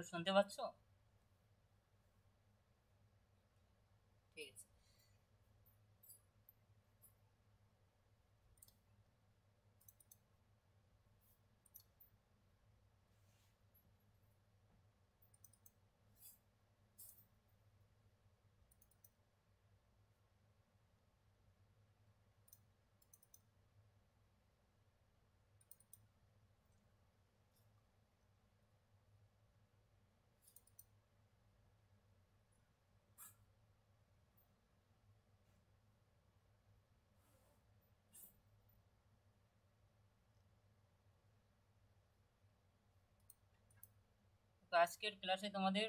তোমরা শুনতে পাচ্ছ? ঠিক আছে। তো আজকের ক্লাসে তোমাদের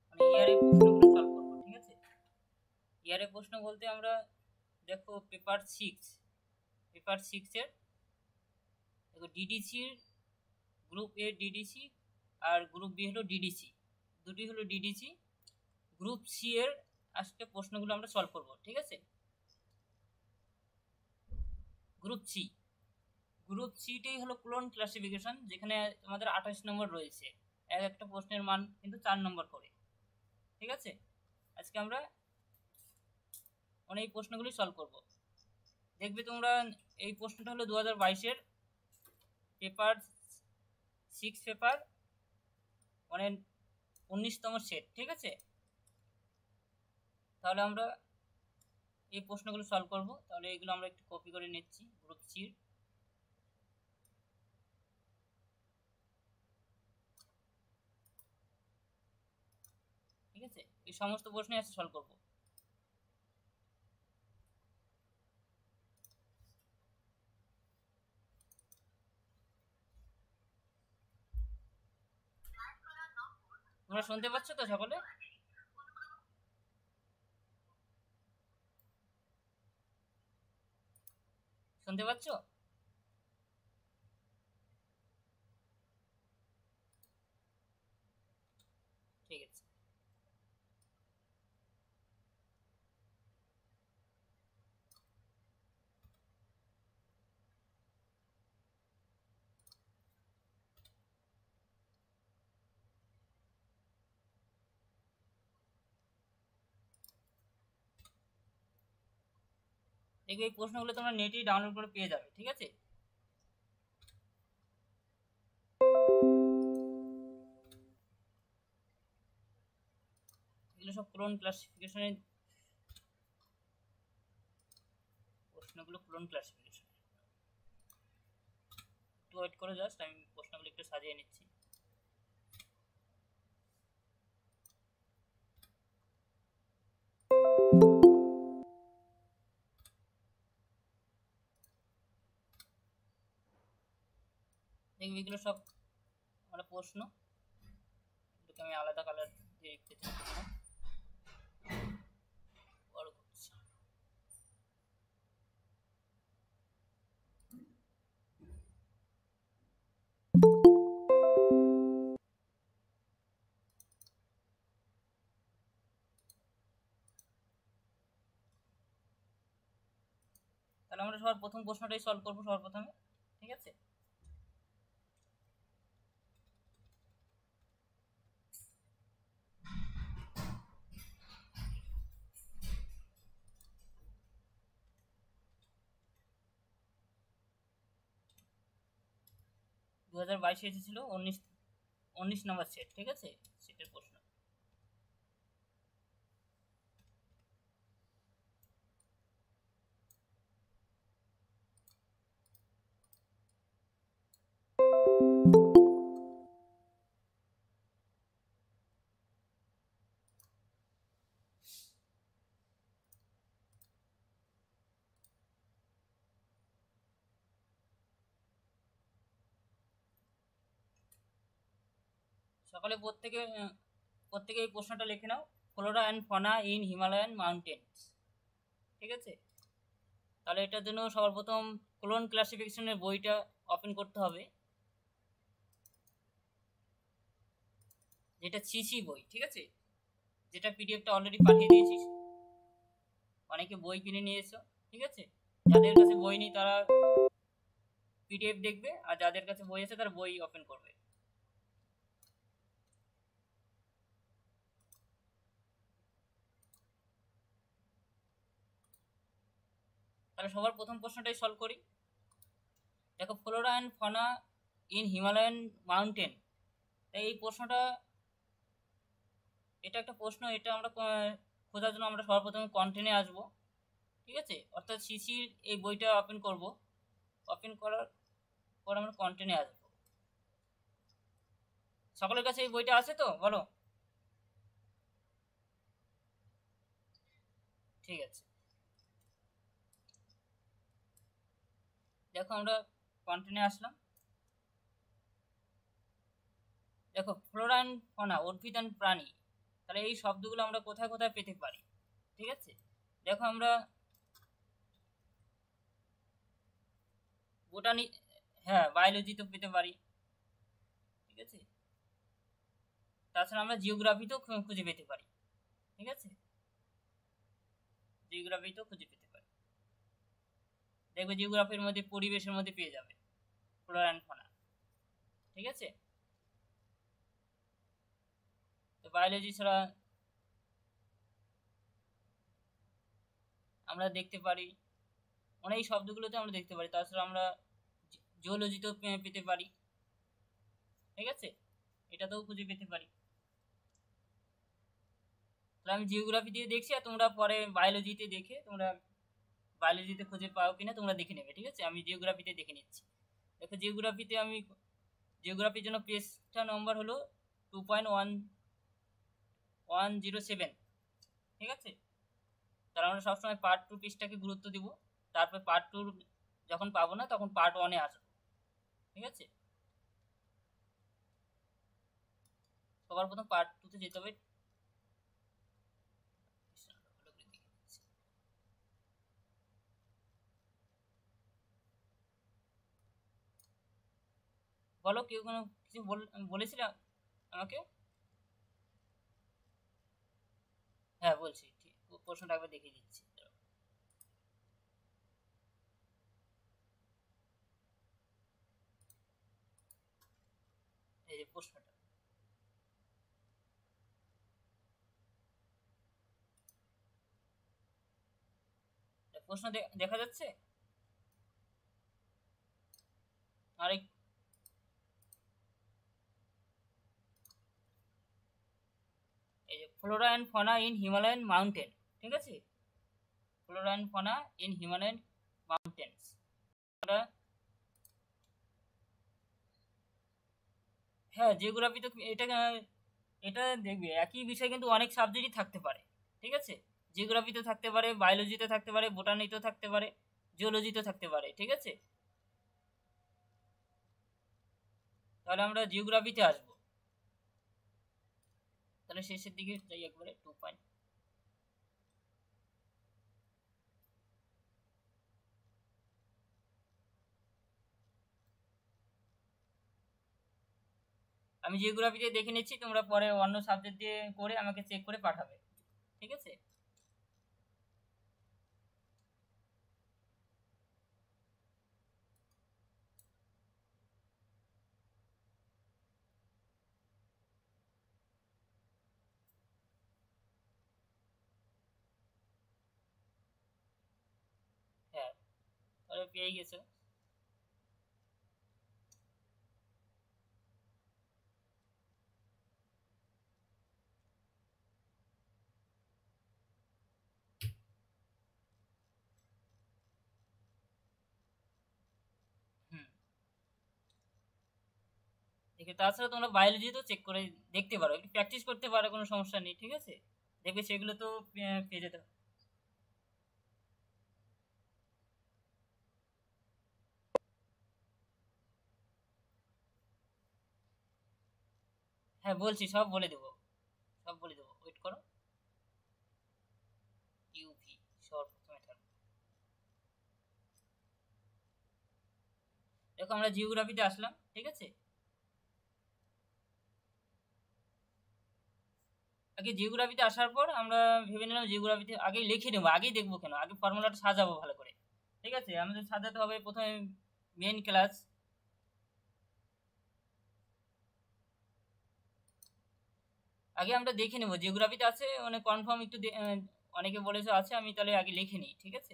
মানে ইয়ারের প্রশ্নগুলো সলভ করবো, ঠিক আছে? ইয়ারের প্রশ্ন বলতে আমরা দেখো পেপার 6 এর দেখো ডিডিসির গ্রুপ এ ডিডিসি আর গ্রুপ বি হলো ডিডিসি, দুটি হলো ডিডিসি। গ্রুপ সি এর আজকে প্রশ্নগুলো আমরা সলভ করব, ঠিক আছে? গ্রুপ সিটাই হলো ক্লোন ক্লাসিফিকেশন, যেখানে আমাদের 28 নম্বর রয়েছে, এক একটা প্রশ্নের মান কিন্তু 4 নম্বর করে, ঠিক আছে? আজকে আমরা এই প্রশ্নগুলি সলভ করব। দেখবে তোমরা এই প্রশ্নটা হলো 2022-এর পেপার 6 পেপার মানে 19তম সেট, ঠিক আছে? তাহলে আমরা এই প্রশ্নগুলো সলভ করব। তাহলে এগুলো আমরা একটু কপি করে নিচ্ছি গ্রুপ সির। ঠিক আছে, এই সমস্ত প্রশ্নই আজকে সলভ করব। তোমরা শুনতে পাচ্ছ তো সকলে? শুনতে পাচ্ছ? ঠিক আছে। দেখবে এই প্রশ্নগুলো তোমরা নেটেই ডাউনলোড করে পেয়ে যাবে, ঠিক আছে? এগুলো সব ক্লোন ক্লাসিফিকেশনের প্রশ্নগুলো, ক্লোন ক্লাসিফিকেশন। একটু ওয়েট করে, জাস্ট আমি প্রশ্নগুলো একটু সাজিয়ে নিচ্ছি। দেখবে এগুলো সব আমরা প্রশ্ন, এগুলোকে আমি আলাদা কালার দিয়ে লিখতে চাচ্ছিলাম, বড় করছি। তাহলে আমরা সবার প্রথম প্রশ্নটাই সলভ করবো সবার প্রথমে, ঠিক আছে? দু 2022-এ এসেছিল 19 নম্বর সেট, ঠিক আছে? সেটের প্রশ্ন। সকালে প্রত্যেকে এই প্রশ্নটা লিখে নাও, flora and fauna in Himalayan mountains, ঠিক আছে? তাহলে এটার জন্য সবার প্রথম ক্লোন ক্লাসিফিকেশনের বইটা ওপেন করতে হবে, যেটা সিসি বই, ঠিক আছে? যেটা পিডিএফটা অলরেডি পাঠিয়ে দিয়েছিস, অনেকে বই কিনে নিয়ে এসো, ঠিক আছে? যাদের কাছে বই নেই তারা পিডিএফ দেখবে, আর যাদের কাছে বই আছে তারা বই ওপেন করবে। তাহলে সবার প্রথম প্রশ্নটাই সলভ করি। দেখো, flora and fauna in Himalayan mountain, এই প্রশ্নটা, এটা একটা প্রশ্ন, এটা আমরা খোঁজার জন্য আমরা সবার প্রথমে কন্টেন্টে আসবো। ঠিক আছে, অর্থাৎ সিসির এই বইটা ওপেন করব। ওপেন করার পর আমরা কন্টেন্টে আসবো। সকলের কাছে এই বইটা আছে তো, বলো? ঠিক আছে, দেখো আমরা কন্টেন্টে আসলাম। দেখো, ফ্লোরা অ্যান্ড ফনা, উদ্ভিদ অ্যান্ড প্রাণী, তাহলে এই শব্দগুলো আমরা কোথায় কোথায় পেতে পারি? ঠিক আছে, দেখো আমরা বোটানি, হ্যাঁ বায়োলজিতেও পেতে পারি। ঠিক আছে, তাছাড়া আমরা জিওগ্রাফিতেও খুঁজে পেতে পারি। ঠিক আছে, জিওগ্রাফিতেও খুঁজে পেতে পারি। দেখবে জিওগ্রাফির মধ্যে পরিবেশের মধ্যে পেয়ে যাবে ফ্লোরা অ্যান্ড ফনা। ঠিক আছে, তো বায়োলজি ছাড়া আমরা দেখতে পারি, মানে এই শব্দগুলোতে আমরা দেখতে পারি। তাছাড়া আমরা জিওলজিতেও পেতে পারি। ঠিক আছে, এটাতেও খুঁজে পেতে পারি। তাহলে আমি জিওগ্রাফি দিয়ে দেখছি, আর তোমরা পরে বায়োলজিতে দেখে তোমরা বায়োলজিতে খুঁজে পাও কিনা তোমরা দেখে নেবে। ঠিক আছে, আমি জিওগ্রাফিতে দেখে নিচ্ছি। দেখো, জিওগ্রাফিতে আমি জিওগ্রাফির জন্য পেজটা নম্বর হলো 2.107। ঠিক আছে, তাহলে আমরা সবসময় পার্ট 2 পেজটাকে গুরুত্ব দিব, তারপর পার্ট 2 যখন পাবো না তখন পার্ট 1-এ আসবো। ঠিক আছে, সবার প্রথম পার্ট 2-তে যেতে হবে। বলো, কেউ কোনো কিছু বলেছিলে আমাকে? হ্যাঁ বলছি, ঠিক, প্রশ্নটা একবার দেখিয়ে দিচ্ছি। এই যে প্রশ্নটা, প্রশ্ন দেখা যাচ্ছে? আরেক, এই যে flora and fauna in Himalayan mountain. ঠিক আছে, flora and fauna in Himalayan mountains. হ্যাঁ, জিওগ্রাফি তো এটা এটা দেখবে একই বিষয় কিন্তু অনেক সাবজেক্টই থাকতে পারে। ঠিক আছে, জিওগ্রাফিতে থাকতে পারে, বায়োলজিতে থাকতে পারে, বোটানিতেও থাকতে পারে, জিওলজিতে থাকতে পারে। ঠিক আছে, তাহলে আমরা জিওগ্রাফিতে আসবো। তাহলে শেষের দিকে যাই একবারে 2 আমি জিওগ্রাফিতে দেখে নিচ্ছি, তোমরা পরে অন্য সাবজেক্ট দিয়ে করে আমাকে চেক করে পাঠাবে। ঠিক আছে, হ্যাঁ তাহলে পেয়ে গেছো। হুম, দেখে তাছাড়া তোমরা বায়োলজিতেও চেক করে দেখতে পারো, একটু প্র্যাকটিস করতে পারো, কোনো সমস্যা নেই। ঠিক আছে, দেখবে সেগুলো তো পেয়ে যেতে। হ্যাঁ বলছি, সব বলে দেবো, সব বলে দেবো, ওয়েট করো। ইউভি সবার প্রথমে থাকবে। দেখো, আমরা জিওগ্রাফিতে আসলাম। ঠিক আছে, আগে জিওগ্রাফিতে আসার পর আমরা ভেবে নিলাম জিওগ্রাফিতে আগে লিখে নেবো, আগেই দেখবো কেন, আগে ফর্মুলাটা সাজাবো ভালো করে। ঠিক আছে, আমাদের সাজাতে হবে প্রথমে মেন ক্লাস। আগে আমরা দেখে নেবো জিওগ্রাফিতে আছে মানে কনফার্ম, একটু অনেকে বলেছে আছে, আমি তাহলে আগে লিখে নিই। ঠিক আছে,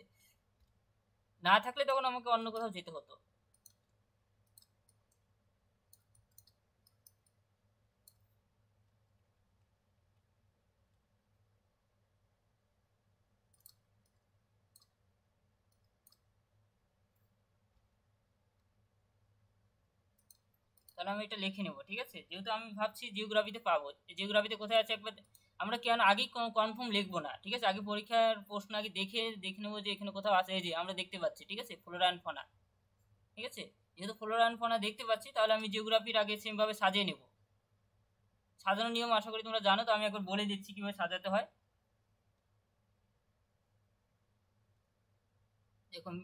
না থাকলে তখন আমাকে অন্য কোথাও যেতে হতো। তাহলে আমি এটা লিখে নেবো, ঠিক আছে। যেহেতু আমি ভাবছি জিওগ্রাফিতে পাবো, জিওগ্রাফিতে কোথায় আছে একবার আমরা কেন আগেই কনফার্ম লিখবো না, ঠিক আছে। আগে পরীক্ষার প্রশ্ন আগে দেখে নেবো যে এখানে কোথাও আছে, এই যে আমরা দেখতে পাচ্ছি, ঠিক আছে, ফ্লোরা অ্যান্ড ফনা, ঠিক আছে। যেহেতু ফ্লোরা অ্যান্ড ফনা দেখতে পাচ্ছি, তাহলে আমি জিওগ্রাফির আগে সেমভাবে সাজিয়ে নেব। সাজানোর নিয়ম আশা করি তোমরা জানো, তো আমি একবার বলে দিচ্ছি কিভাবে সাজাতে হয়। দেখুন,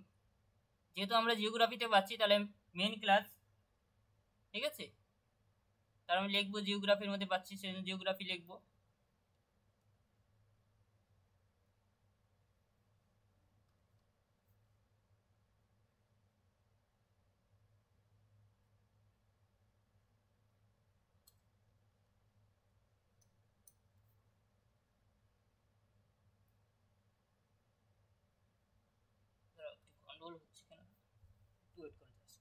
যেহেতু আমরা জিওগ্রাফিতে পাচ্ছি, তাহলে মেন ক্লাস, ঠিক আছে, তার আমি লিখবো জিওগ্রাফির মধ্যে পাচ্ছি, সেজন্য জিওগ্রাফি লিখবো। গন্ডগোল হচ্ছে কেন, একটু ওয়েট করো জাস্ট।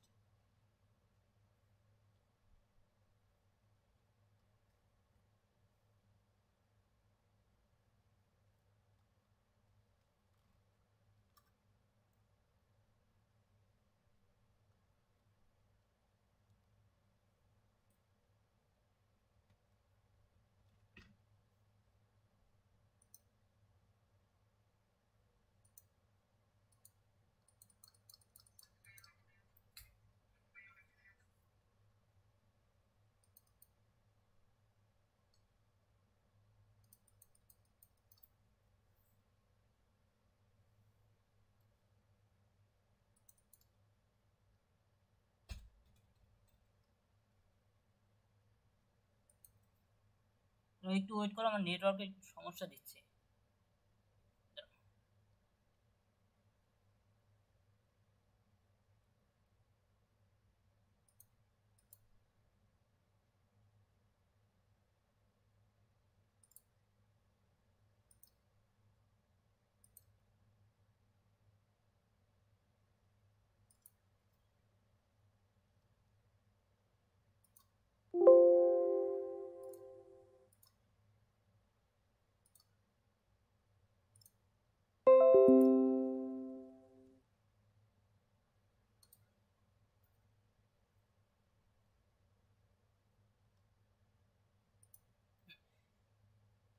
একটু ওয়েট করো, আমার নেটওয়ার্কের সমস্যা দিচ্ছে।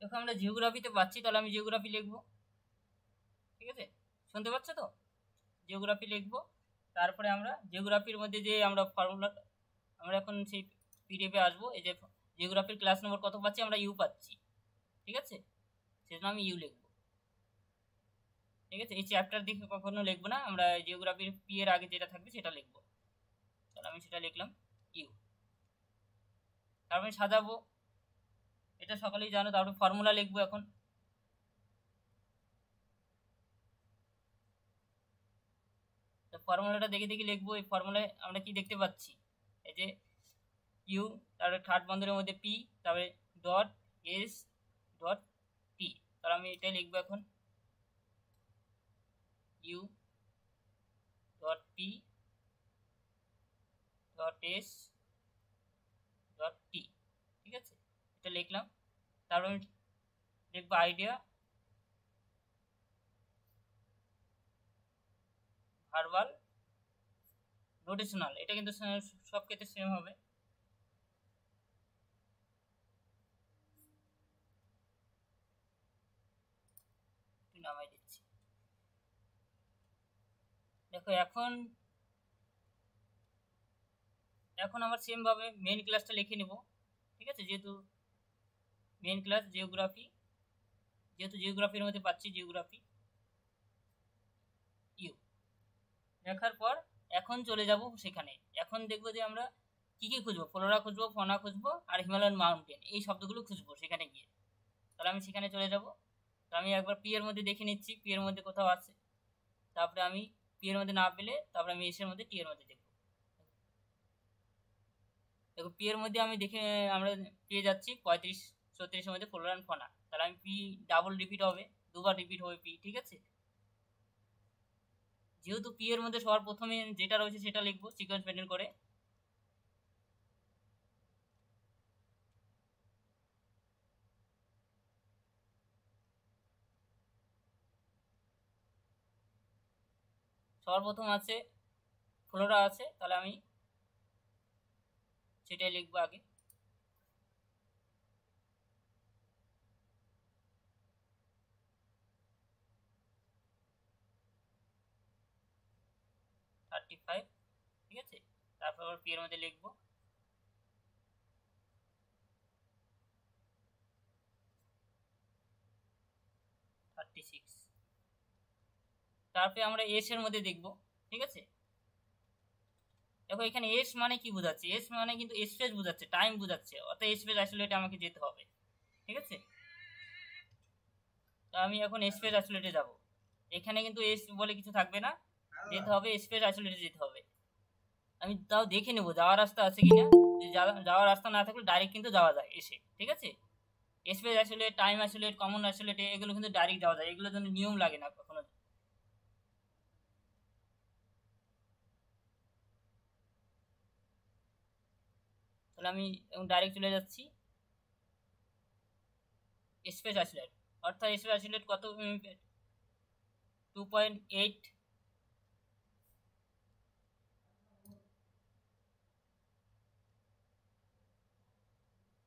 দেখো, আমরা জিওগ্রাফিতে পাচ্ছি, তাহলে আমি জিওগ্রাফি লিখবো, ঠিক আছে। শুনতে পাচ্ছ তো? জিওগ্রাফি লিখবো। তারপরে আমরা জিওগ্রাফির মধ্যে যে আমরা ফর্মুলা, আমরা এখন সেই পিডিএফে আসবো। এই যে জিওগ্রাফির ক্লাস নম্বর কত পাচ্ছি, আমরা ইউ পাচ্ছি, ঠিক আছে, সেজন্য আমি ইউ লিখবো, ঠিক আছে। এই চ্যাপ্টার দিকে কখনো লিখবো না, আমরা জিওগ্রাফির পি এর আগে যেটা থাকবে সেটা লিখবো। তাহলে আমি সেটা লিখলাম ইউ। তারপরে সাজাবো, এটা সকালেই জানো। তারপরে ফর্মুলা লিখবো এখন। ফর্মুলাটা দেখে দেখে লিখবো। এই ফর্মুলায় আমরা কি দেখতে পাচ্ছি, এই যে ইউ, তারপরে থার্ড বন্ধনীর মধ্যে পি, তারপরে ডট এস ডট পি। তাহলে আমি এটাই লিখবো এখন, U dot P dot S dot T, ঠিক আছে, এটা লিখলাম। তারপর আমি লিখবো আইডিয়া, ভার্বাল, রোটেশনাল। এটা কিন্তু সব ক্ষেত্রে সেম হবে। নামাই দিচ্ছি। দেখো, এখন এখন আমার সেম ভাবে মেন ক্লাসটা লিখে নিব, ঠিক আছে। যেহেতু মেন ক্লাস জিওগ্রাফি, যেহেতু জিওগ্রাফির মধ্যে পাচ্ছি জিওগ্রাফি ইউ লেখার পর এখন চলে যাব সেখানে। এখন দেখবো যে আমরা কি কি খুঁজবো, ফ্লোরা খুঁজবো, ফনা খুঁজবো, আর হিমালয়ান মাউন্টেন, এই শব্দগুলো খুঁজবো সেখানে গিয়ে। তাহলে আমি সেখানে চলে যাব। তো আমি একবার পি এর মধ্যে দেখে নিচ্ছি পি এর মধ্যে কোথাও আছে। তারপরে আমি পি এর মধ্যে না পেলে তারপরে আমি এস এর মধ্যে, টি এর মধ্যে দেখবো। দেখো, পি এর মধ্যে আমি দেখে আমরা পেয়ে যাচ্ছি 35-36 এর মধ্যে ফ্লোরা অ্যান্ড ফনা। তাহলে আমি পি ডাবল রিপিট হবে, দুবার রিপিট হবে পি, ঠিক আছে। যেহেতু পি এর মধ্যে সবার প্রথমে যেটা রয়েছে সেটা লিখবো সিকোয়েন্স মেনটেন করে। সবার প্রথম আছে ফ্লোরা আছে, তাহলে আমি সেটাই লিখবো আগে। থার্টি ফাইভ, ঠিক আছে। তারপর আবার পি এর মধ্যে লিখবো থার্টি সিক্স। তারপরে আমরা এস এর মধ্যে দেখবো, ঠিক আছে। দেখো এখানে এস মানে কি বোঝাচ্ছে, এস মানে কিন্তু স্পেস বোঝাচ্ছে, টাইম বোঝাচ্ছে, অর্থাৎ স্পেস আইসোলেটে আমাকে যেতে হবে, ঠিক আছে। তো আমি এখন স্পেস আইসোলেটে যাব। এখানে কিন্তু এস বলে কিছু থাকবে না, যেতে হবে স্পেস আইসোলেটে যেতে হবে। আমি তাও দেখে নেবো যাওয়ার রাস্তা আছে কিনা, যাওয়ার রাস্তা না থাকলে ডাইরেক্ট কিন্তু যাওয়া যায় এসে, ঠিক আছে। Space isolate, time isolate, common isolate এগুলো কিন্তু ডাইরেক্ট যাওয়া যায়, এগুলোর জন্য নিয়ম লাগে না কখনো। তাহলে আমি ডাইরেক্ট চলে যাচ্ছি স্পেস আইসোলেট, অর্থাৎ স্পেস আইসোলেট কত 2.8,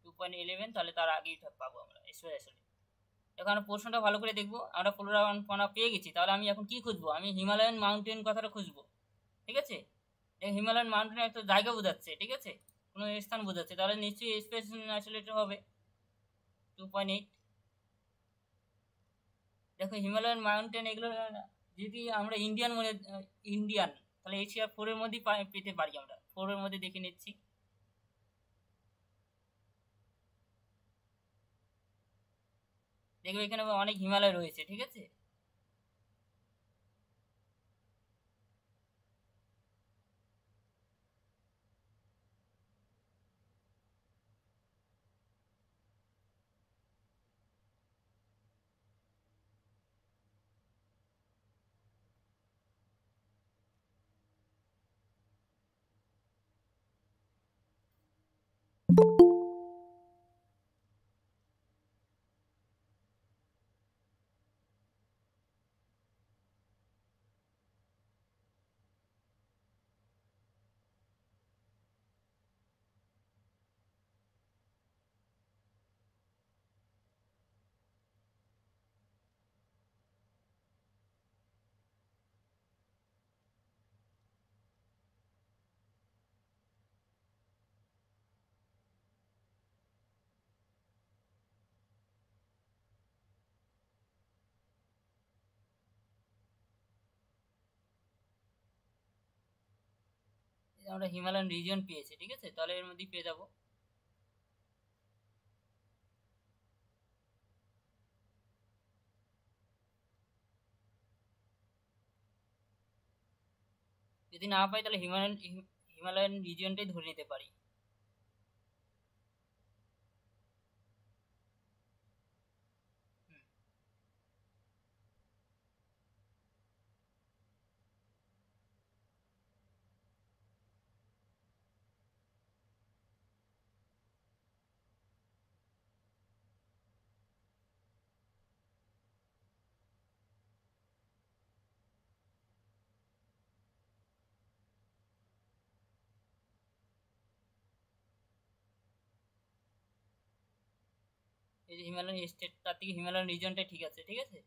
2.11, তাহলে তার আগেই পাবো আমরা স্পেস আইসোলেট। এখন প্রশ্নটা ভালো করে দেখবো, আমরা ফ্লোরা পেয়ে গেছি, তাহলে আমি এখন কি খুঁজবো, আমি হিমালয়ান মাউন্টেন কথাটা খুঁজবো, ঠিক আছে। হিমালয়ান মাউন্টেন একটা জায়গা বোঝাচ্ছে, ঠিক আছে, কোনো স্থান বোঝাচ্ছে, তাহলে নিশ্চয়ই স্পেস আইসোলেটেড হবে 2.8। দেখো হিমালয়ান মাউন্টেন এগুলো যদি আমরা ইন্ডিয়ান, তাহলে এশিয়া 4-এর মধ্যেই পেতে পারি, আমরা 4-এর মধ্যে দেখে নিচ্ছি। দেখবে এখানে অনেক হিমালয় রয়েছে, ঠিক আছে। আমরা হিমালয়ান রিজিয়ন পেয়েছি, ঠিক আছে, তাহলে এর মধ্যেই পেয়ে যাবো। যদি না পাই তাহলে হিমালয়ান রিজিয়নটাই ধরে নিতে পারি। এই যে হিমালয়ান স্টেট, তার থেকে হিমালয়ান রিজিয়নটাই ঠিক আছে, ঠিক আছে।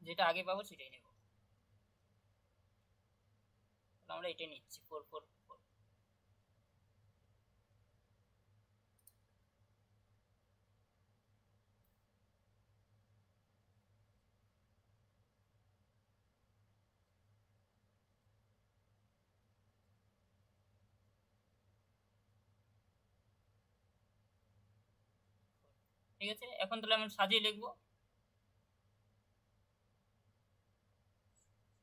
যেটা আগে পাবো সেটাই নেব, আমরা এটাই নিচ্ছি 444। ঠিক আছে, এখন তাহলে আমি সাজিয়ে লিখবো।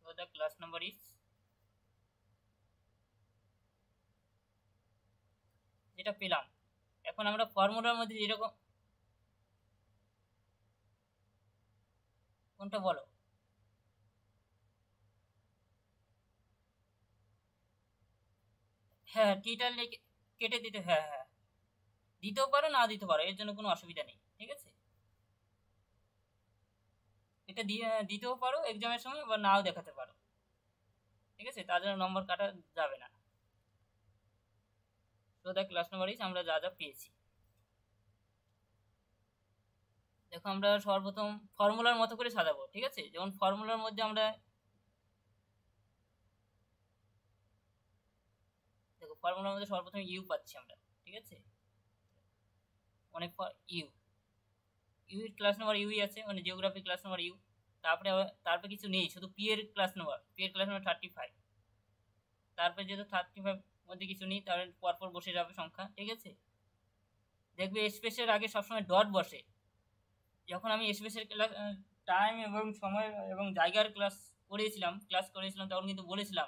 So the class number is, যেটা পেলাম। এখন আমরা ফর্মুলার মধ্যে যেরকম কোনটা বলো? হ্যাঁ, টিটা কেটে দিতে, হ্যাঁ হ্যাঁ, দিতেও পারো না দিতে পারো, এর জন্য কোনো অসুবিধা নেই, ঠিক আছে। এটা দিয়ে দিতেও পারো এক্সামের সময়, বা নাও দেখাতে পারো, ঠিক আছে, তার জন্য নম্বর কাটা যাবে না। তো দেখ ক্লাস নাম্বার ইজ আমরা যা যা পেয়েছি। দেখো আমরা সর্বপ্রথম ফর্মুলার মতো করে সাজাবো, ঠিক আছে। যেমন ফর্মুলার মধ্যে আমরা, দেখো ফর্মুলার মধ্যে সর্বপ্রথম ইউ পাচ্ছি আমরা, ঠিক আছে, অনেক ইউ, ইউ এর ক্লাস নাম্বার ইউই আছে, মানে জিওগ্রাফি ক্লাস নাম্বার ইউ। তারপরে কিছু নেই, শুধু পি এর ক্লাস নাম্বার 35। তারপরে যেহেতু 35 মধ্যে কিছু নেই, তাহলে পরপর বসে যাবে সংখ্যা, ঠিক আছে। দেখবে স্পেসের আগে সবসময় ডট বসে। যখন আমি স্পেসের ক্লাস টাইম এবং সময় এবং জায়গার ক্লাস করেছিলাম তখন কিন্তু বলেছিলাম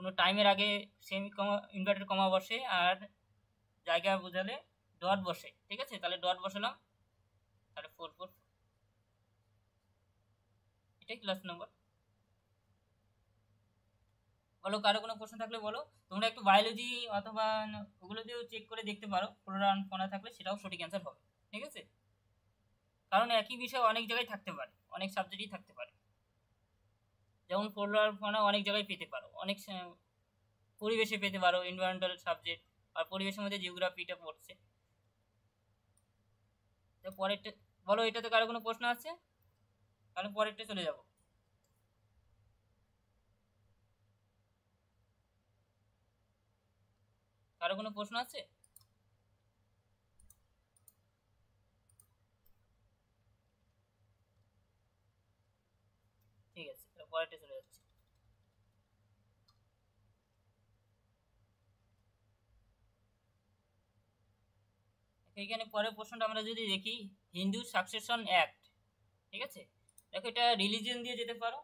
কোনো টাইমের আগে সেমি কমা ইনভার্টেড কমা বসে, আর জায়গা বোঝালে ডট বসে, ঠিক আছে। তাহলে ডট বসালাম, তাহলে 4 4, এটাই ক্লাস নাম্বার। বলো, কারো কোনো প্রশ্ন থাকলে বলো। তোমরা একটু বায়োলজি অথবা ওগুলো দিয়েও চেক করে দেখতে পারো, ফ্লোরা ফনা থাকলে সেটাও সঠিক অ্যান্সার হবে, ঠিক আছে। কারণ একই বিষয় অনেক জায়গায় থাকতে পারে, অনেক সাবজেক্টই থাকতে পারে। যেমন ফ্লোরা ফনা অনেক জায়গায় পেতে পারো, পরিবেশে পেতে পারো, এনভায়রনমেন্টাল সাবজেক্ট, আর পরিবেশের মধ্যে জিওগ্রাফিটা পড়ছে। তো পরেরটা বলো, এটাতে কারো কোনো প্রশ্ন আছে? তাহলে পরেরটা চলে যাব। কারো কোনো প্রশ্ন আছে? ঠিক আছে, তাহলে পরেরটা চলে যাচ্ছে। এইখানে পরের প্রশ্নটা আমরা যদি দেখি, হিন্দু সাকসেশন অ্যাক্ট, ঠিক আছে। দেখো এটা রিলিজিয়ন দিয়ে যেতে পারো,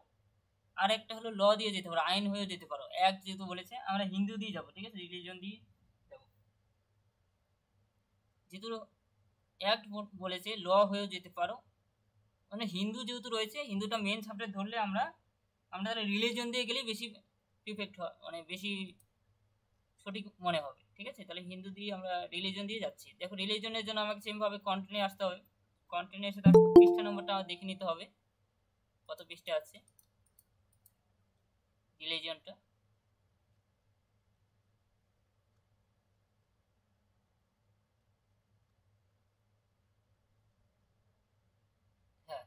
আর একটা হলো ল দিয়ে যেতে পারো, আইন হয়ে যেতে পারো। অ্যাক্ট যেহেতু বলেছে আমরা হিন্দু দিয়ে যাবো, ঠিক আছে, রিলিজিয়ন দিয়ে যাবো। যেহেতু অ্যাক্ট বলেছে, ল হয়েও যেতে পারো। মানে হিন্দু যেহেতু রয়েছে, হিন্দুটা মেন সাবজেক্ট ধরলে আমরা আমরা রিলিজিয়ন দিয়ে গেলেই বেশি প্রিফেক্ট হয়, মানে বেশি সঠিক মনে হবে, ঠিক আছে। তাহলে হিন্দু দিয়ে আমরা রিলিজন দিয়ে যাচ্ছি। দেখো রিলিজনের জন্য আমাকে সেমভাবে কন্টিনিউ আসতে হবে, কন্টিনিউ এসে তার পৃষ্ঠা নম্বরটা আমার দেখে নিতে হবে কত পৃষ্ঠা আছে রিলিজনটা। হ্যাঁ,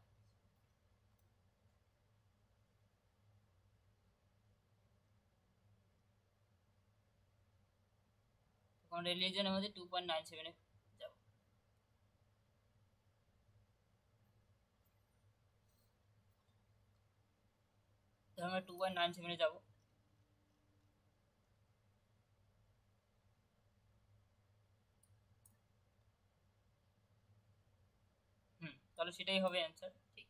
তখন রিলিজনের মধ্যে 2.97-এ যাবো। ধর আমরা 2.97-এ যাবো। তাহলে সেটাই হবে অ্যান্সার, ঠিক।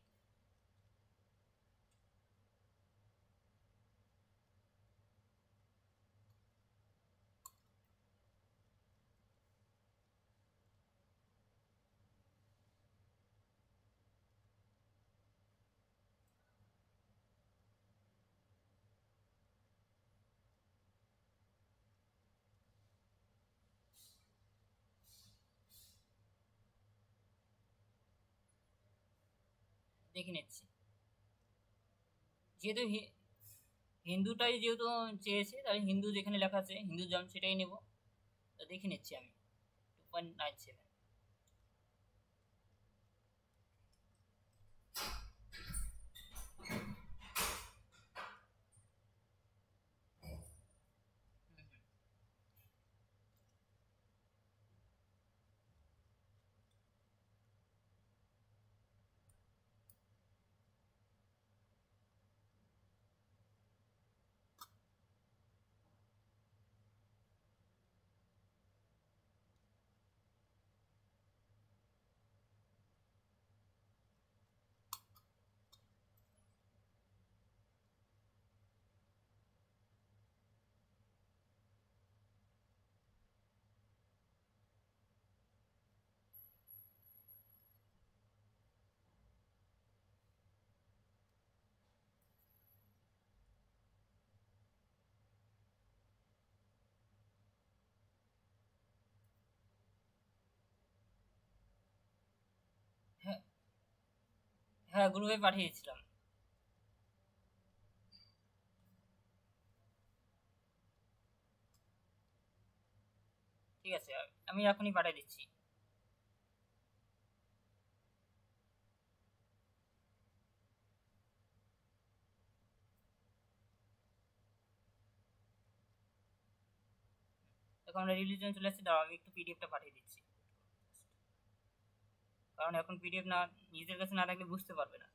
দেখে নিচ্ছি, যেহেতু হিন্দুটাই যেহেতু চেয়েছে, তাহলে হিন্দু যেখানে লেখা আছে হিন্দু জন্ম সেটাই নেব। তো দেখে নিচ্ছি আমি 2.97। হ্যাঁ, গ্রুপে পাঠিয়েছিলাম। ঠিক আছে, আমি এখনই পাঠিয়ে দিচ্ছি। এখন আমরা রিলিজন চলে আসছে, দাঁড়াও আমি একটু পিডিএফটা পাঠিয়ে দিচ্ছি, কারণ এখন পিডিএফ না নিজের কাছে না থাকলে বুঝতে পারবে না।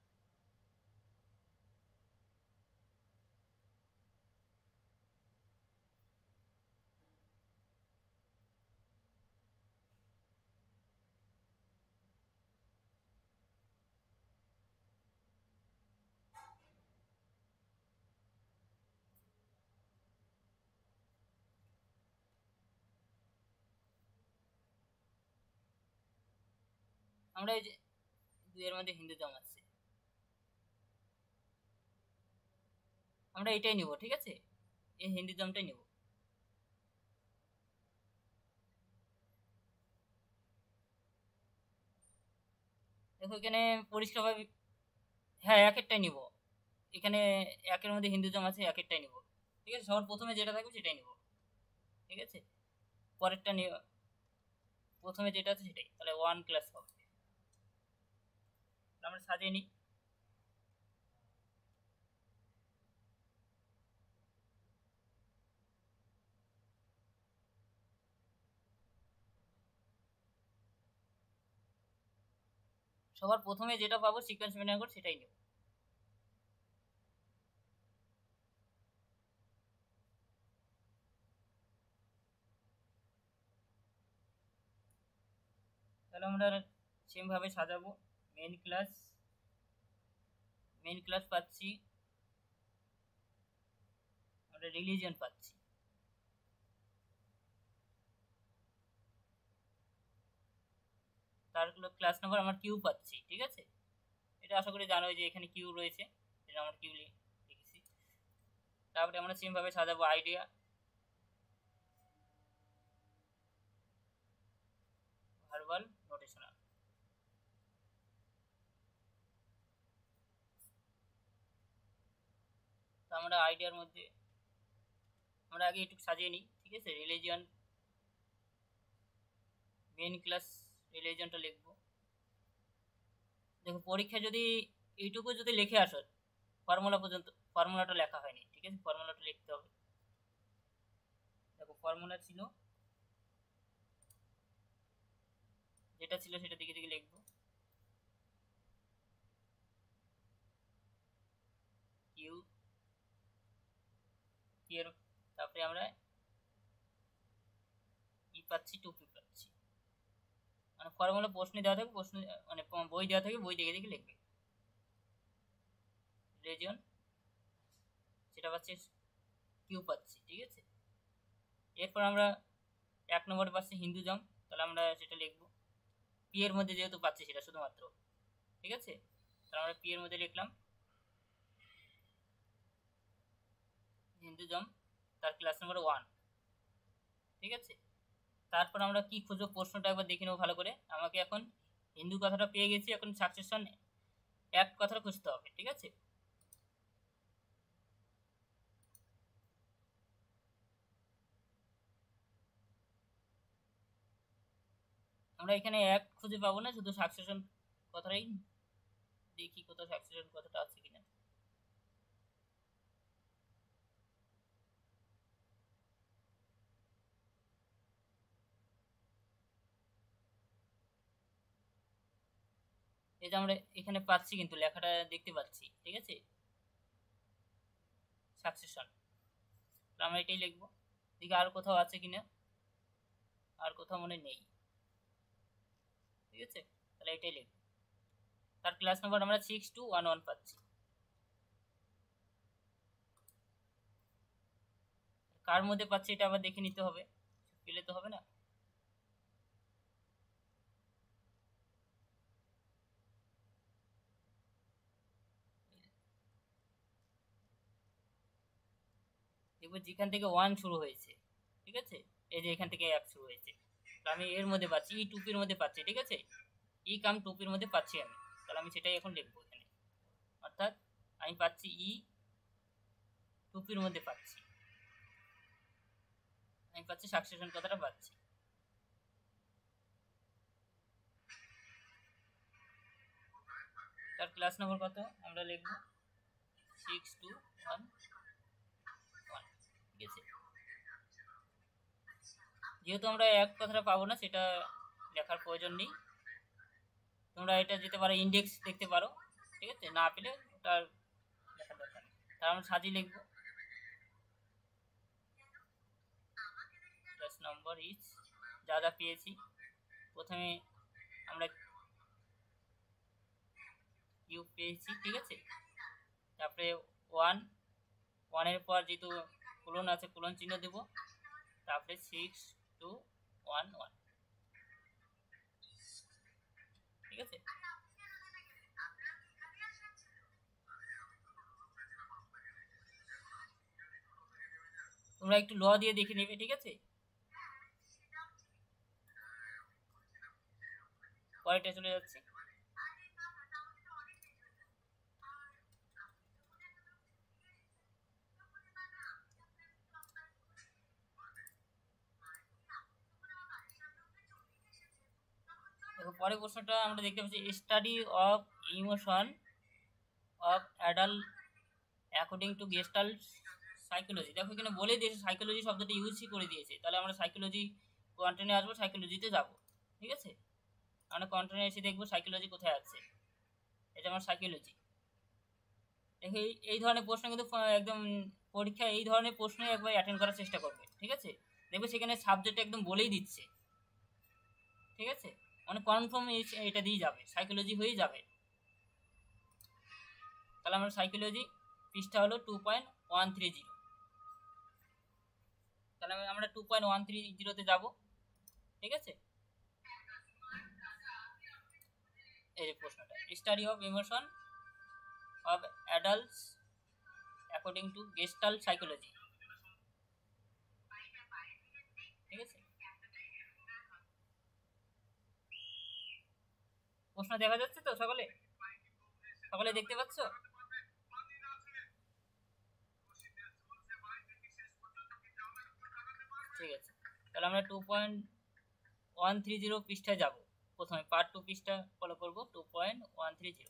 আমরা এই যে দুইয়ের মধ্যে হিন্দুজম আছে, আমরা এটাই নিব। ঠিক আছে, এই হিন্দুজমটাই নিব। দেখো এখানে পরিষ্কারভাবে, হ্যাঁ এক একটাই নিব। এখানে একের মধ্যে হিন্দুজম আছে, এক একটাই নিব। ঠিক আছে, সবার প্রথমে যেটা থাকবে সেটাই নিব। ঠিক আছে, পরেরটা নিয়ে প্রথমে যেটা আছে সেটাই, তাহলে 1 ক্লাস হবে। আমরা সাজিয়ে নিই। সবার প্রথমে যেটা পাবো সিকোয়েন্স মেনে করে সেটাই নেব। তাহলে আমরা সেম ভাবে সাজাবো। মেন ক্লাস, মেন ক্লাস পাচ্ছি, আমরা রিলিজিয়ন পাচ্ছি। তার ক্লাস নাম্বার আমার কিউ পাচ্ছি। ঠিক আছে, এটা আশা করি জানো যে এখানে কিউ রয়েছে, এটা আমরা কিউ লিখেছি। তারপরে আমরা সেম ভাবে সাজাবো আইডিয়া, ভার্বাল, নোটেশনাল। তো আমরা আইডিয়ার মধ্যে আমরা আগে একটু সাজিয়ে নিই। ঠিক আছে, রিলিজিয়ন, মেন ক্লাস রিলিজিয়নটা লিখবো। দেখো পরীক্ষা যদি এইটুকু যদি লিখে আসো, ফর্মুলা পর্যন্ত, ফর্মুলাটা লেখা হয়নি। ঠিক আছে, ফর্মুলাটা লিখতে হবে। দেখো ফর্মুলা ছিল, যেটা ছিল সেটা দিকে দিকে লিখবো। কিউ এর, তারপরে আমরা ই পাচ্ছি, টুপি পাচ্ছি। মানে ফর্মুলা প্রশ্নে দেওয়া থাকে, প্রশ্ন মানে বই দেওয়া থাকে, বই দেখে দেখে লিখবে। রিলিজিয়ন সেটা পাচ্ছি, কিউ পাচ্ছি। ঠিক আছে, এরপর আমরা 1 নম্বরে পাচ্ছি হিন্দুজম, তাহলে আমরা সেটা লিখবো। পি এর মধ্যে যেহেতু পাচ্ছি সেটা শুধুমাত্র। ঠিক আছে, তাহলে আমরা পি এর মধ্যে লিখলাম হিন্দুজম, তার ক্লাস নাম্বার 1। ঠিক আছে, তারপর আমরা কি খুঁজবো প্রশ্নটা একবার দেখে নেবো ভালো করে। আমাকে এখন হিন্দু কথাটা পেয়ে গেছি, এখন সাকসেশন এক কথাটা খুঁজতে হবে। ঠিক আছে, আমরা এখানে এক খুঁজে পাবো না, শুধু সাকসেশন কথাটাই দেখি কোথাও সাকসেশন কথাটা আছে কিনা। এই যে আমরা এখানে পাচ্ছি, কিন্তু লেখাটা দেখতে পাচ্ছি। ঠিক আছে, সাকসেশন, আমরা এটাই লিখবো। দেখি আর কোথাও আছে কিনা, আর কোথাও মনে নেই। ঠিক আছে, তাহলে এটাই লিখবো। তার ক্লাস নাম্বার আমরা 6211 পাচ্ছি। কার মধ্যে পাচ্ছি এটা আবার দেখে নিতে হবে, পেলে তো হবে না। দেখবো যেখান থেকে 1 শুরু হয়েছে। ঠিক আছে, এই যে এখান থেকে 1 শুরু হয়েছে, আমি এর মধ্যে পাচ্ছি, ই টুপির মধ্যে পাচ্ছি। ঠিক আছে, ই কাম টুপির মধ্যে পাচ্ছি আমি, তাহলে আমি সেটাই এখন লিখবো এখানে। অর্থাৎ আমি পাচ্ছি ই টুপির মধ্যে পাচ্ছি, আমি পাচ্ছি সাকসেশন কথাটা পাচ্ছি। তার ক্লাস নম্বর কত আমরা লিখবো 6211, ঠিক আছে। যেহেতু আমরা এক কথাটা পাবো না সেটা লেখার প্রয়োজন নেই, তোমরা এটা যেতে পারো ইন্ডেক্স দেখতে পারো, ঠিক আছে, না পেলে ওটার লেখার দরকার নেই। তার আমরা সাজিয়ে লিখবো ক্লাস নম্বর ইজ যা যা পেয়েছি, প্রথমে আমরা কিউব পেয়েছি, ঠিক আছে, তারপরে ওয়ানের পর যেহেতু কোলন আছে কোলন চিহ্ন দেব, তারপরে 6211, ঠিক আছে। তোমরা একটু ল দিয়ে দেখে নেবে, ঠিক আছে। পরেরটা চলে যাচ্ছে, দেখো পরের প্রশ্নটা আমরা দেখতে পাচ্ছি study of emotion of adult according to gestalt psychology. দেখো এখানে বলে দিয়েছে সাইকোলজি শব্দটা ইউজই করে দিয়েছে, তাহলে আমরা সাইকোলজি কন্টেন্টে আসবো, সাইকোলজিতে যাব, ঠিক আছে। আমরা কন্টেন্টে এসে দেখবো সাইকোলজি কোথায় আছে, এটা আমার সাইকোলজি। দেখো এই ধরনের প্রশ্ন কিন্তু একদম পরীক্ষা এই ধরনের প্রশ্ন একবার অ্যাটেন্ড করার চেষ্টা করবে, ঠিক আছে। দেখবে সেখানে সাবজেক্ট একদম বলেই দিচ্ছে, ঠিক আছে, মানে কনফার্ম এটা দিয়ে যাবে, সাইকোলজি হয়েই যাবে। তাহলে আমরা সাইকোলজি পৃষ্ঠা হলো 2.130, তাহলে আমরা 2.130-তে যাব, ঠিক আছে। এই যে প্রশ্নটা study of emotion of adults according to gestalt psychology, ঠিক আছে। প্রশ্ন দেখা যাচ্ছে তো, সকলে সকলে দেখতে পাচ্ছ? ঠিক আছে, তাহলে আমরা 2.130 পৃষ্ঠায় যাব, প্রথমে পার্ট 2 পৃষ্ঠা ফলো করব 2.130।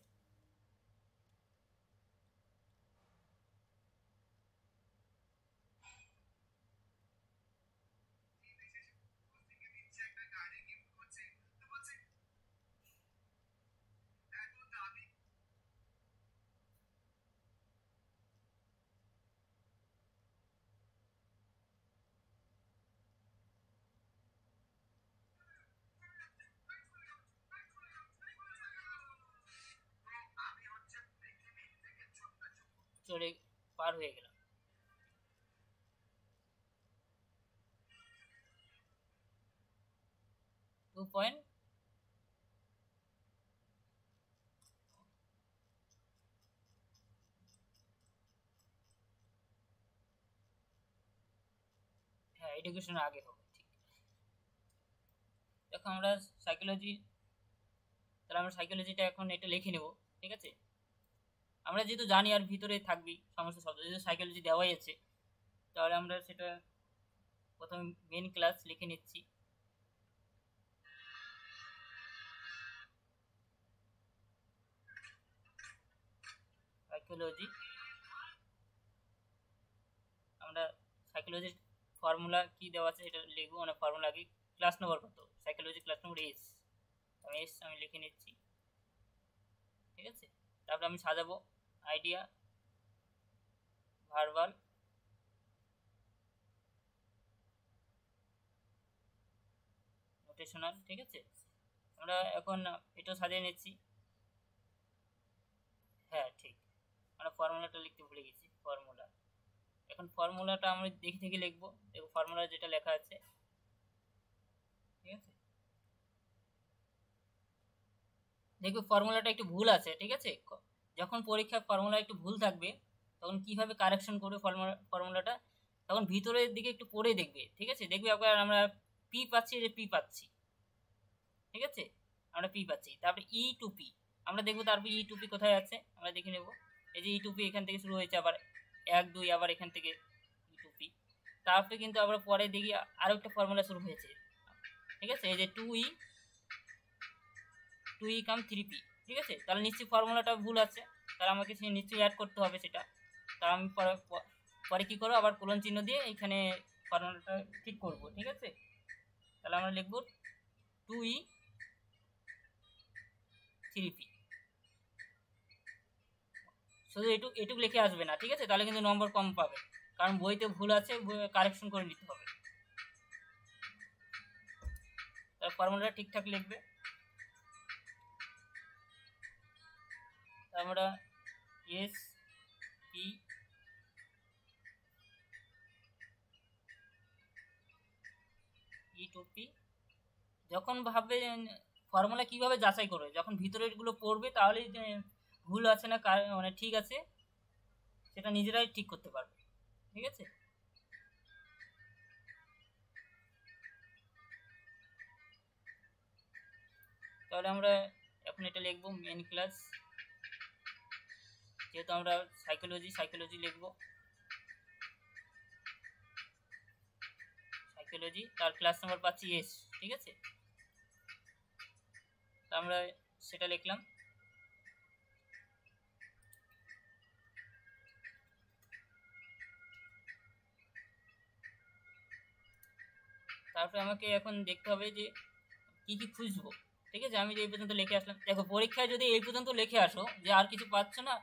চলে পার হয়ে গেলাম। টু পয়েন্ট হ্যাঁ এডুকেশনের আগে হবে, ঠিক। দেখো আমরা সাইকোলজি, তাহলে আমরা সাইকোলজিটা এখন এটা লিখে নেব, ঠিক আছে। আমরা যেহেতু জানি আর ভিতরে থাকবি সমস্ত শব্দ, যেহেতু সাইকোলজি দেওয়াই আছে, তাহলে আমরা সেটা প্রথমে মেন ক্লাস লিখে নিচ্ছি। সাইকোলজি, আমরা সাইকোলজির ফর্মুলা কি দেওয়া আছে সেটা লিখবো, মানে ফর্মুলা কি ক্লাস নম্বর কত, সাইকোলজি ক্লাস নম্বর আমি লিখে নিচ্ছি, ঠিক আছে। তারপরে আমি সাজাবো আইডিয়া, ভার্বাল, নোটেশনাল, ঠিক আছে। আমরা এখন এটা সাজিয়ে নিচ্ছি, হ্যাঁ ঠিক, আমরা ফর্মুলাটা লিখতে ভুলে গেছি, ফর্মুলা। এখন ফর্মুলাটা আমরা দেখে থেকে লিখবো, দেখো ফর্মুলা যেটা লেখা আছে, ঠিক আছে। দেখো ফর্মুলাটা একটু ভুল আছে, ঠিক আছে। যখন পরীক্ষায় ফর্মুলা একটু ভুল থাকবে তখন কিভাবে কারেকশন করবে ফর্মুলাটা, তখন ভিতরের দিকে একটু পড়ে দেখবে, ঠিক আছে। দেখবে একবার আমরা পি পাচ্ছি, ঠিক আছে, আমরা পি পাচ্ছি, তারপরে ই টু পি আমরা দেখবো তারপর ই টু পি কোথায় আছে আমরা দেখে নেব। এই যে ই টু পি এখান থেকে শুরু হয়েছে, আবার 1 2 আবার এখান থেকে ই টু পি। তারপরে কিন্তু আমরা পরে দেখি আরও একটা ফর্মুলা শুরু হয়েছে, ঠিক আছে, এই যে 2e কাম 3p, ঠিক আছে। তাহলে নিশ্চয়ই ফর্মুলাটা ভুল আছে, তাহলে আমাকে সে নিশ্চয়ই অ্যাড করতে হবে সেটা। তাহলে আমি পরে কী করবো, আবার কোলন চিহ্ন দিয়ে এখানে ফর্মুলাটা ঠিক করব, ঠিক আছে। তাহলে আমরা লিখব 2e 3p, শুধু এটুকু লিখে আসবে না, ঠিক আছে, তাহলে কিন্তু নম্বর কম পাবে, কারণ বইতে ভুল আছে, কারেকশন করে নিতে হবে। তাহলে ফর্মুলাটা ঠিকঠাক লিখবে। আমরা S P E to P, যখন ভাববে ফর্মুলা কিভাবে যাচাই করবে, যখন ভিতরেরগুলো পড়বে তাহলেই ভুল আছে না মানে ঠিক আছে সেটা নিজেরাই ঠিক করতে পারবে, ঠিক আছে। তাহলে আমরা এখন এটা লিখবো মেন ক্লাস, যেহেতু আমরা সাইকোলজি লিখবো, সাইকোলজি, তার ক্লাস নাম্বার পাচ্ছি এস, ঠিক আছে। তো আমরা সেটা লিখলাম। তারপরে আমাকে এখন দেখতে হবে যে কি কি খুঁজবো, ঠিক আছে। আমি যে এই পর্যন্ত লিখে আসলাম, দেখো পরীক্ষায় যদি এই পর্যন্ত লিখে আসো যে আর কিছু পাচ্ছ না,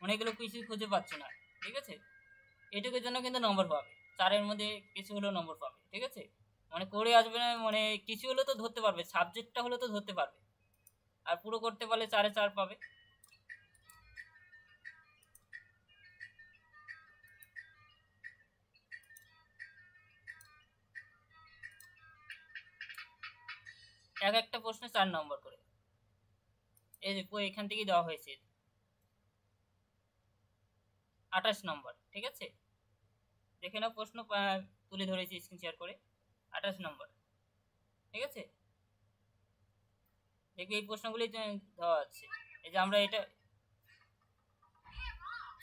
অনেকগুলো কিছু খুঁজে পাচ্ছ না, ঠিক আছে, এটুকুর জন্য কিন্তু নম্বর পাবে, 4-এর মধ্যে কিছু হলেও নম্বর পাবে, ঠিক আছে। মানে করে আসবে না, মানে কিছু হলেও তো ধরতে পারবে, সাবজেক্টটা হলেও তো ধরতে পারবে, আর পুরো করতে পারলে 4-এ 4 পাবে। একটা প্রশ্নে 4 নম্বর করে, এই যে এখান থেকেই দেওয়া হয়েছে 28 নম্বর, ঠিক আছে। দেখে নাও প্রশ্ন তুলে ধরেছি স্ক্রিন শেয়ার করে, 28 নম্বর, ঠিক আছে। দেখবে এই প্রশ্নগুলি দেওয়া আছে, এই যে আমরা এটা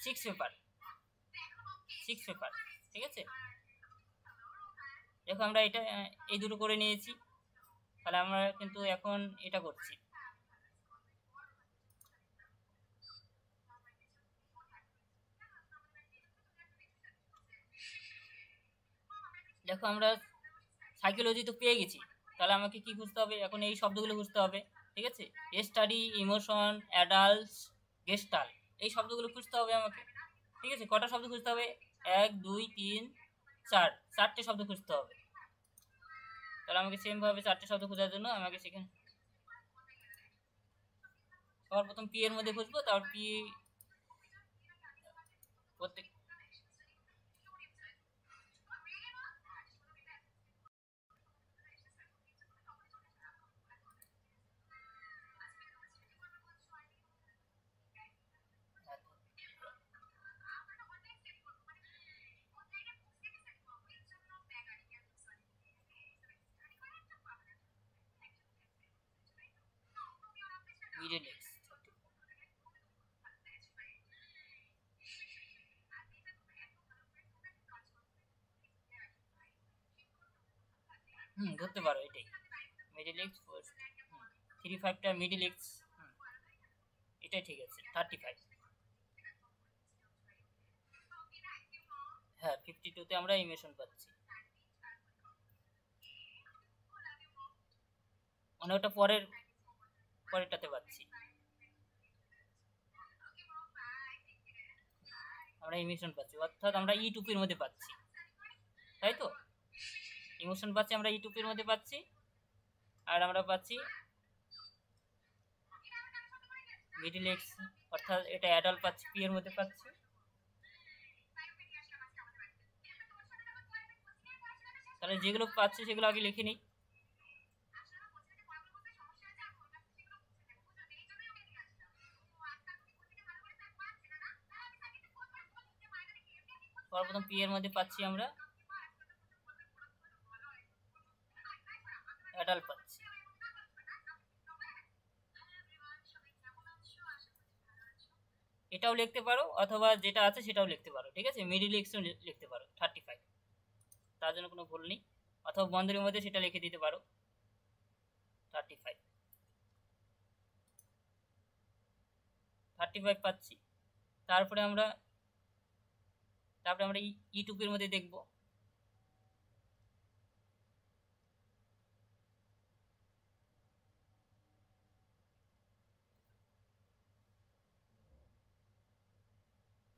6 পেপার, ঠিক আছে। দেখো আমরা এটা এই দুটো করে নিয়েছি, তাহলে আমরা কিন্তু এখন এটা করছি। দেখো আমরা সাইকোলজি তো পেয়ে গেছি, তাহলে আমাকে কি খুঁজতে হবে, এখন এই শব্দগুলো খুঁজতে হবে, ঠিক আছে। স্টাডি, ইমোশন, অ্যাডাল্টস, গেস্টাল্ট, এই শব্দগুলো খুঁজতে হবে আমাকে, ঠিক আছে। কটা শব্দ খুঁজতে হবে, 1 2 3 4, 4টে শব্দ খুঁজতে হবে। তাহলে আমাকে সেমভাবে 4টে শব্দ খোঁজার জন্য আমাকে সেখানে সবার প্রথম পি এর মধ্যে খুঁজবো, তারপর পি প্রত্যেক মিডিলেক্স, ধরতে পারো এটাই মিডিলেক্স, 35টা মিডিলেক্স, এটাই ঠিক আছে, 35। হ্যাঁ 52তে আমরা ইমোশন পাচ্ছি, মানে ওটা পরেরটাতে পাচ্ছি, আমরা ইমোশন পাচ্ছি, অর্থাৎ আমরা ই টুপির মধ্যে পাচ্ছি, তাই তো। ইমোশন পাচ্ছি আমরা ই টুপির মধ্যে পাচ্ছি, আর আমরা পাচ্ছি মিডিল এক্স, অর্থাৎ এটা অ্যাডাল্ট পাচ্ছি, পি এর মধ্যে পাচ্ছি। তাহলে যেগুলো পাচ্ছি সেগুলো আগে লিখে নিই। সর্বপ্রথম পি এর মধ্যে পাচ্ছি আমরা অ্যাডাল্ট পাচ্ছি, এটাও লিখতে পারো অথবা যেটা আছে সেটাও লিখতে পারো, ঠিক আছে, মিডিল এক্সও লিখতে পারো 35, তার জন্য কোনো ভুল নেই, অথবা বন্ধনীর মধ্যে সেটা লিখে দিতে পারো 35, 35 পাচ্ছি। তারপরে আমরা ইউটিউবের মধ্যে দেখব।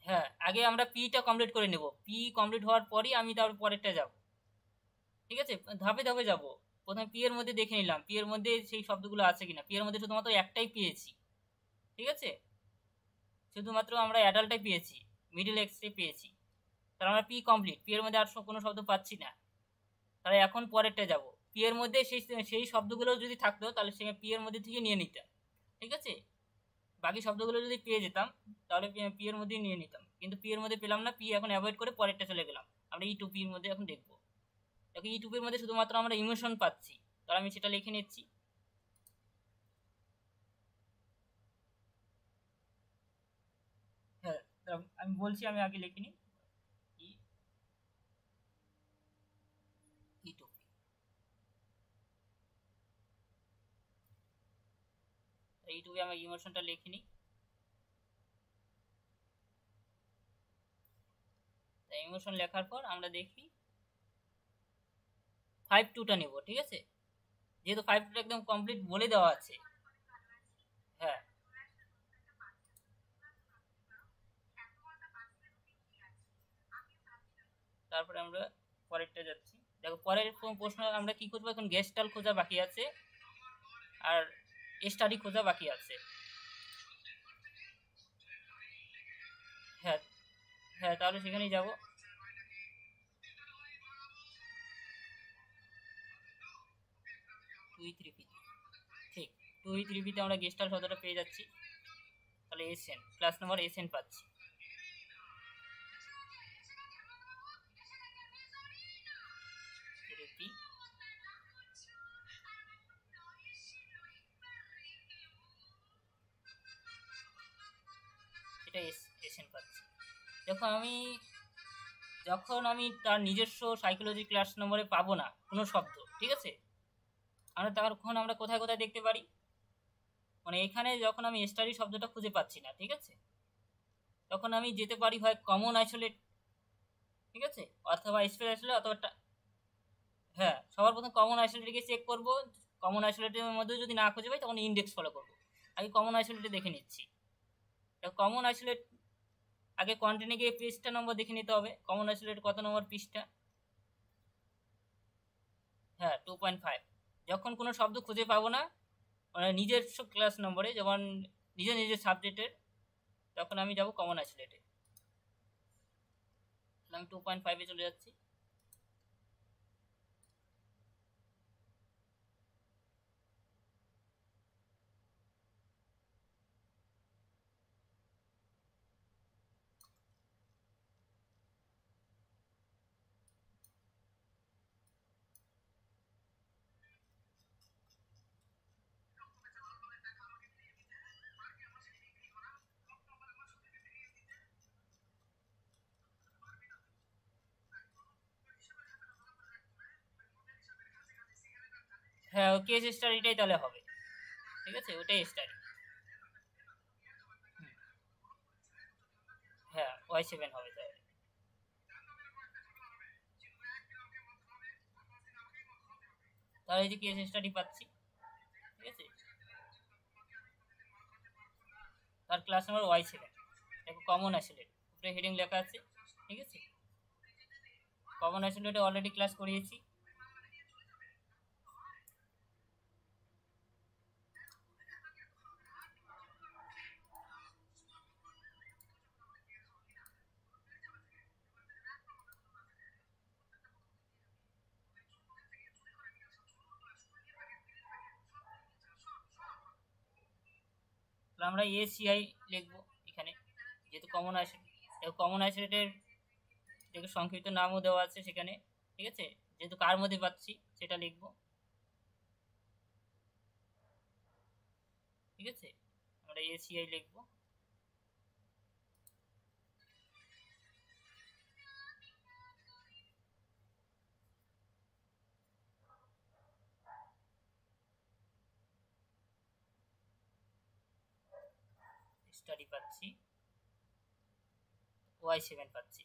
হ্যাঁ, আগে আমরা পিটা কমপ্লিট করে নেব, পি কমপ্লিট হওয়ার পরই আমি তারপর পরেরটা যাব, ঠিক আছে, ধাপে ধাপে যাব। প্রথমে পি এর মধ্যে দেখে নিলাম পি এর মধ্যে সেই শব্দগুলো আছে কিনা, পি এর মধ্যে শুধুমাত্র একটাই পেয়েছি, ঠিক আছে, শুধুমাত্র আমরা অ্যাডাল্টটাই পেয়েছি, মিডল এক্সটাই পেয়েছি, তাহলে আমরা পি কমপ্লিট, পি এর মধ্যে আর কোনো শব্দ পাচ্ছি না। তাহলে এখন পরেরটা যাব, পি এর মধ্যে সেই সেই শব্দগুলো যদি থাকতো তাহলে সে পি এর মধ্যে থেকে নিয়ে নিতাম, ঠিক আছে, বাকি শব্দগুলো যদি পেয়ে যেতাম তাহলে পি এর মধ্যেই নিয়ে নিতাম, কিন্তু পি এর মধ্যে পেলাম না, পি এখন অ্যাভয়েড করে পরেরটা চলে গেলাম। আমরা ই টু পি এর মধ্যে এখন দেখবো। দেখো ই টু পি এর মধ্যে শুধুমাত্র আমরা ইমোশন পাচ্ছি, তাহলে আমি সেটা লিখে নিচ্ছি। হ্যাঁ, আমি বলছি, আমি আগে লিখে নিই ই to P, E to P আমরা ইমোশনটা লিখে নিই। ইমোশন লেখার পর আমরা দেখি 5-2টা নেব, ঠিক আছে, যেহেতু 5-2টা একদম কমপ্লিট বলে দেওয়া আছে। হ্যাঁ, তারপরে আমরা পরেরটা যাচ্ছি। দেখো পরের প্রশ্ন আমরা কি করবো, এখন গেস্টাল খোঁজা বাকি আছে আর স্টাডি খোঁজা বাকি আছে। হ্যাঁ, হ্যাঁ, তাহলে সেখানেই যাব। ঠিক, 2-3 আমরা গেস্টাল শব্দটা পেয়ে যাচ্ছি, তাহলে এসএন ক্লাস নাম্বার এসএন পাচ্ছি। থ্রি, এটা এসএন পাচ্ছি। দেখো আমি যখন আমি তার নিজস্ব সাইকোলজি ক্লাস নম্বরে পাবো না কোনো শব্দ, ঠিক আছে, আমরা তখন আমরা কোথায় কোথায় দেখতে পারি, মানে এখানে যখন আমি স্টাডি শব্দটা খুঁজে পাচ্ছি না, ঠিক আছে, তখন আমি যেতে পারি হয় কমন আইসোলেট, ঠিক আছে, অথবা স্পেস আইসোলেট অথবা হ্যাঁ, সবার প্রথম কমন আইসোলেটকে চেক করব, কমন আইসোলেটের মধ্যে যদি না খুঁজে পাই তখন ইন্ডেক্স ফলো করব। আগে কমন আইসোলেটে দেখে নিচ্ছি। কমন আইসোলেট আগে কন্টেন্টে গিয়ে পৃষ্ঠা নম্বর দেখে নিতে হবে, কমন আইসোলেট কত নম্বর পৃষ্ঠা। হ্যাঁ, 2.5। যখন কোনো শব্দ খুঁজে পাবো না মানে নিজস্ব ক্লাস নম্বরে, যেমন নিজের নিজের সাবজেক্টের, তখন আমি যাব কমন আইসোলেটে। আমি 2.5-এ চলে যাচ্ছি। হ্যাঁ, কেস স্টাডিটাই তাহলে হবে, ঠিক আছে, ওটাই স্টাডি। হ্যাঁ, Y7 হবে তাহলে। তাহলে এই যে কেস স্টাডি পাচ্ছি, ঠিক আছে, তার ক্লাস নাম্বার Y7। দেখো কমন আইসোলেট উপরে হেডিং লেখা আছে, ঠিক আছে, কমন আইসোলেটে অলরেডি ক্লাস করিয়েছি। তাহলে আমরা ACI লিখবো এখানে, যেহেতু কমন আইসোলেট, কমন আইসোলেটের সংক্ষিপ্ত নামও দেওয়া আছে সেখানে, ঠিক আছে, যেহেতু কার মধ্যে পাচ্ছি সেটা লিখবো, ঠিক আছে, আমরা ACI লিখবো। স্টাডি পাচ্ছি, y7 পাচ্ছি।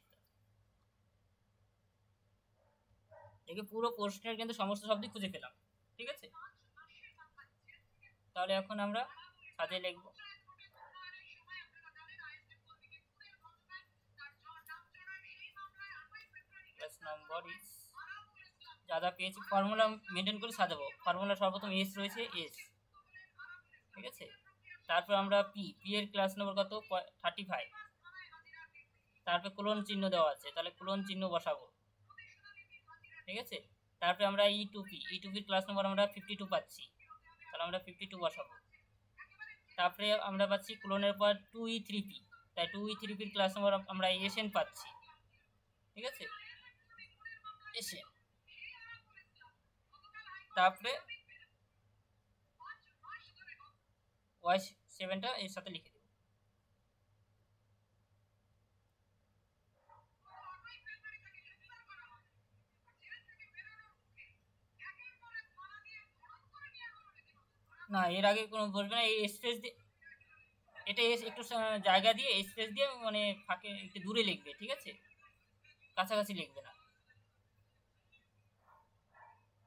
দেখে পুরো প্রশ্নের কিন্তু সমস্ত শব্দই খুঁজে পেলাম, ঠিক আছে। তাহলে এখন আমরা সাজিয়ে লিখব। ক্লাস নাম্বার ইজ, যা যা পেয়েছি ফর্মুলা মেনটেন করে সাজাবো। ফর্মুলা সর্বপ্রথম এস রয়েছে, এস, ঠিক আছে। তারপর আমরা পি এর ক্লাস নম্বর কত, 35। তারপর কোলন চিহ্ন দেওয়া আছে, তাহলে কোলন চিহ্ন বসাবো, ঠিক আছে। তারপরে আমরা ই টু পির ক্লাস নম্বর আমরা 52 পাচ্ছি, তাহলে আমরা 52 বসাবো। তারপরে আমরা পাচ্ছি কোলনের পর 2e3p, তাই 2e3pর ক্লাস নম্বর আমরা এসএন পাচ্ছি, ঠিক আছে, এসএন। তারপরে y7টা এর সাথে লিখে দেব। না, এর আগে কোনো বলবে না, এই স্পেস দিয়ে, এটা একটু জায়গা দিয়ে স্পেস দিয়ে মানে ফাঁকে একটু দূরে লিখবে, ঠিক আছে, কাছাকাছি লিখবে না,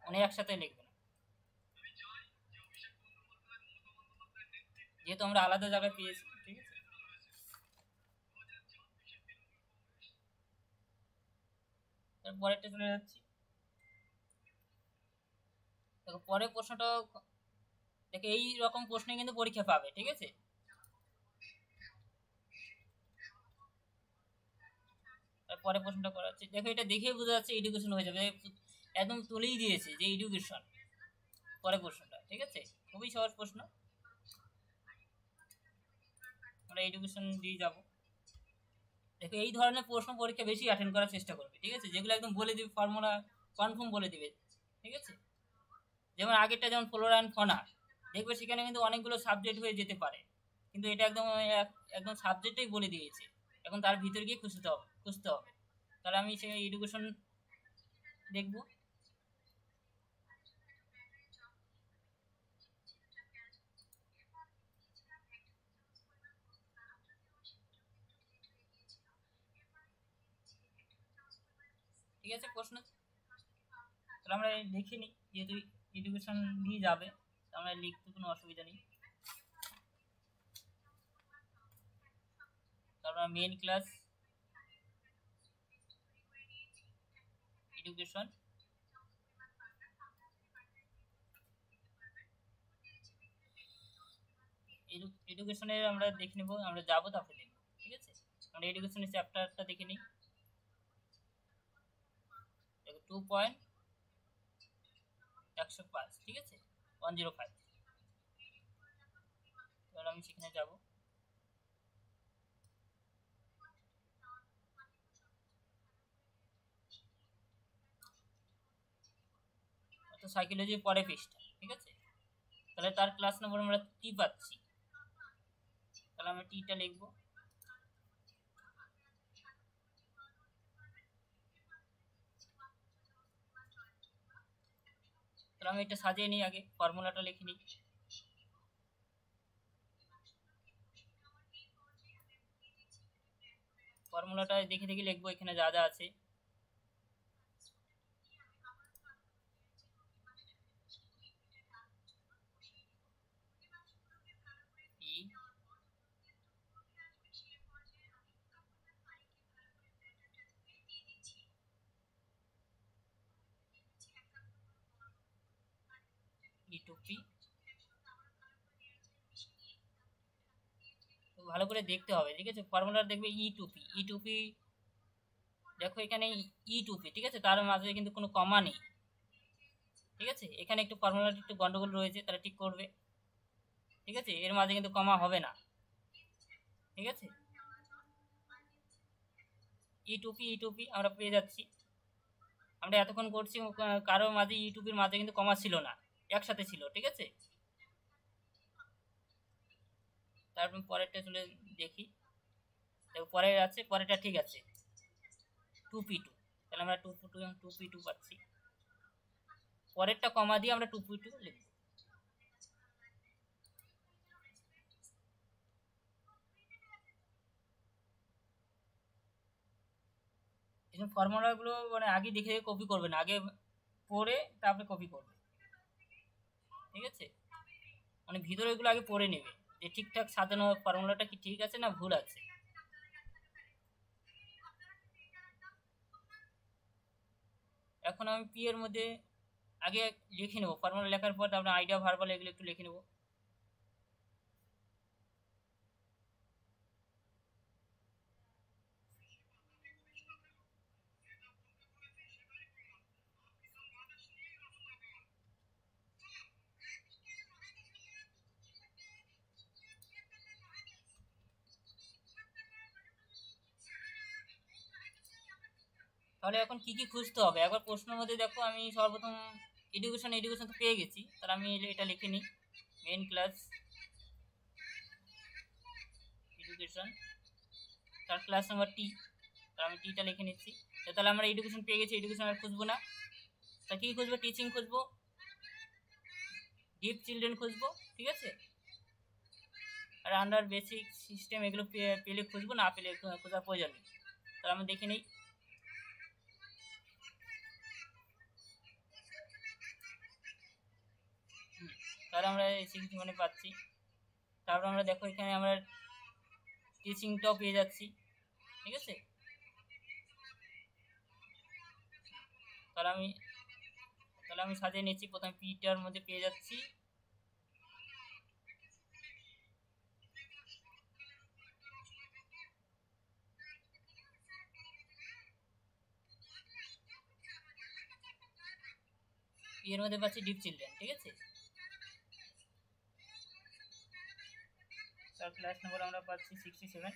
মানে একসাথে লিখবে না, যেহেতু আমরা আলাদা জায়গায় পেয়েছি, ঠিক আছে। পরেরটা চলে যাচ্ছি। দেখো পরের প্রশ্নটা, দেখো এই রকম প্রশ্ন কিন্তু পরীক্ষা পাবে, ঠিক আছে। পরের প্রশ্নটা করা হচ্ছে, দেখো এটা দেখে বোঝা যাচ্ছে এডুকেশন হয়ে যাবে, একদম তুলেই দিয়েছে যে এডুকেশন। পরের প্রশ্নটা, ঠিক আছে, খুবই সহজ প্রশ্ন, আমরা এডুকেশন দিয়ে যাব। দেখো এই ধরনের প্রশ্ন পরীক্ষা বেশি অ্যাটেন্ড করার চেষ্টা করবে, ঠিক আছে, যেগুলো একদম বলে দিবে, ফর্মুলা কনফার্ম বলে দিবে, ঠিক আছে। যেমন আগেরটা যেমন ফ্লোরা অ্যান্ড ফনা, দেখবে সেখানে কিন্তু অনেকগুলো সাবজেক্ট হয়ে যেতে পারে, কিন্তু এটা একদম একদম সাবজেক্টেই বলে দিয়েছে, এখন তার ভিতরে গিয়ে খুঁজতে হবে। তাহলে আমি সেই এডুকেশন দেখব। ঠিক আছে, প্রশ্ন তাহলে আমরা লিখে নিই, যেহেতু এডুকেশন নিয়ে যাবে আমরা লিখতে কোনো অসুবিধা নেই। তারপর মেন ক্লাস এডুকেশন, এডুকেশনের আমরা দেখে নেব, আমরা যাবো তারপরে দেখবো, ঠিক আছে। আমরা এডুকেশনের চ্যাপ্টারটা দেখে নিই। 2.105, ঠিক আছে, 105। তাহলে আমি সেখানে যাব। সাইকোলজি পরে পৃষ্ঠা, ঠিক আছে। তাহলে তার ক্লাস নম্বর আমরা টি পাচ্ছি, তাহলে আমরা টিটা লিখবো। তাহলে আমি এটা সাজিয়ে নিই, আগে ফর্মুলাটা লিখে নিই। ফর্মুলাটা দেখে দেখে লিখবো, এখানে যা যা আছে। E2P, ভালো করে দেখতে হবে, ঠিক আছে। ফর্মুলা দেখবে E2P, দেখো এখানে E2P, ঠিক আছে, তার মাঝে কিন্তু কোনো কমা নেই, ঠিক আছে। এখানে একটু ফর্মুলাটা একটু গন্ডগোল রয়েছে, তারা ঠিক করবে, ঠিক আছে, এর মাঝে কিন্তু কমা হবে না, ঠিক আছে। E2P আমরা পেয়ে যাচ্ছি। আমরা এতক্ষণ করছি কারোর মাঝে E2Pর মাঝে কিন্তু কমা ছিল না, একসাথে ছিল, ঠিক আছে। তারপর পরেরটা চলে দেখি, পরের আছে, পরেরটা ঠিক আছে 2P2, তাহলে আমরা 2P2 পাচ্ছি। পরেরটা কমা দিয়ে আমরা 2P2 লিখব। ফর্মুলাগুলো মানে আগে দেখে কপি করবে না, আগে পড়ে তারপরে কপি করবে, ঠিক আছে? মানে ভিতরে এগুলো আগে পড়ে নেবে যে ঠিকঠাক সাজানো ফর্মুলাটা কি ঠিক আছে না ভুল আছে। এখন আমি পি এর মধ্যে আগে লিখে নেবো ফর্মুলা লেখার পর তারপরে আইডিয়া ভার্বাল এগুলো একটু লিখে নেবো। তাহলে এখন কি কি খুঁজতে হবে একবার প্রশ্নের মধ্যে দেখো। আমি সর্বপ্রথম এডুকেশন তো পেয়ে গেছি, তাহলে আমি এটা লিখে নিই মেইন ক্লাস এডুকেশন, তার ক্লাস নাম্বার টি, তাহলে আমি টিটা লিখে নিচ্ছি। তাহলে আমরা এডুকেশন পেয়ে গেছি, এডুকেশন আর খুঁজবো না। তা কী খুঁজবো? টিচিং খুঁজবো, ডিপ চিলড্রেন খুঁজবো, ঠিক আছে? আর আন্ডার বেসিক সিস্টেম এগুলো পেলে খুঁজবো, না পেলে খোঁজার প্রয়োজন নেই। তাহলে আমি দেখে নিই। তাহলে আমরা সিক্সটি মানে পাচ্ছি। তারপর আমরা দেখো এখানে আমরা টিচিংটাও পেয়ে যাচ্ছি, ঠিক আছে? তাহলে আমি সাজিয়ে নিচ্ছি। প্রথমে পিটার মধ্যে পেয়ে যাচ্ছি, এর মধ্যে পাচ্ছি ডিপ চিলড্রেন, ঠিক আছে? তার ক্লাস নাম্বার আমরা পাচ্ছি 67।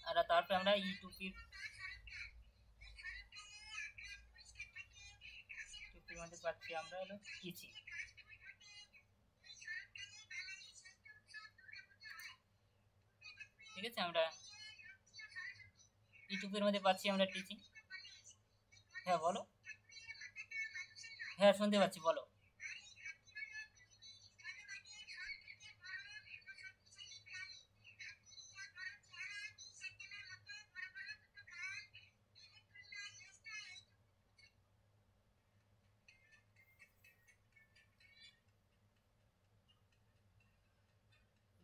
আর তারপরে আমরা টুপির মধ্যে পাচ্ছি আমরা হলো টিচিং, ঠিক আছে? আমরা ইউটিউবের মধ্যে পাচ্ছি আমরা টিচিং। হ্যাঁ বলো, হ্যাঁ শুনতে পাচ্ছি, বলো।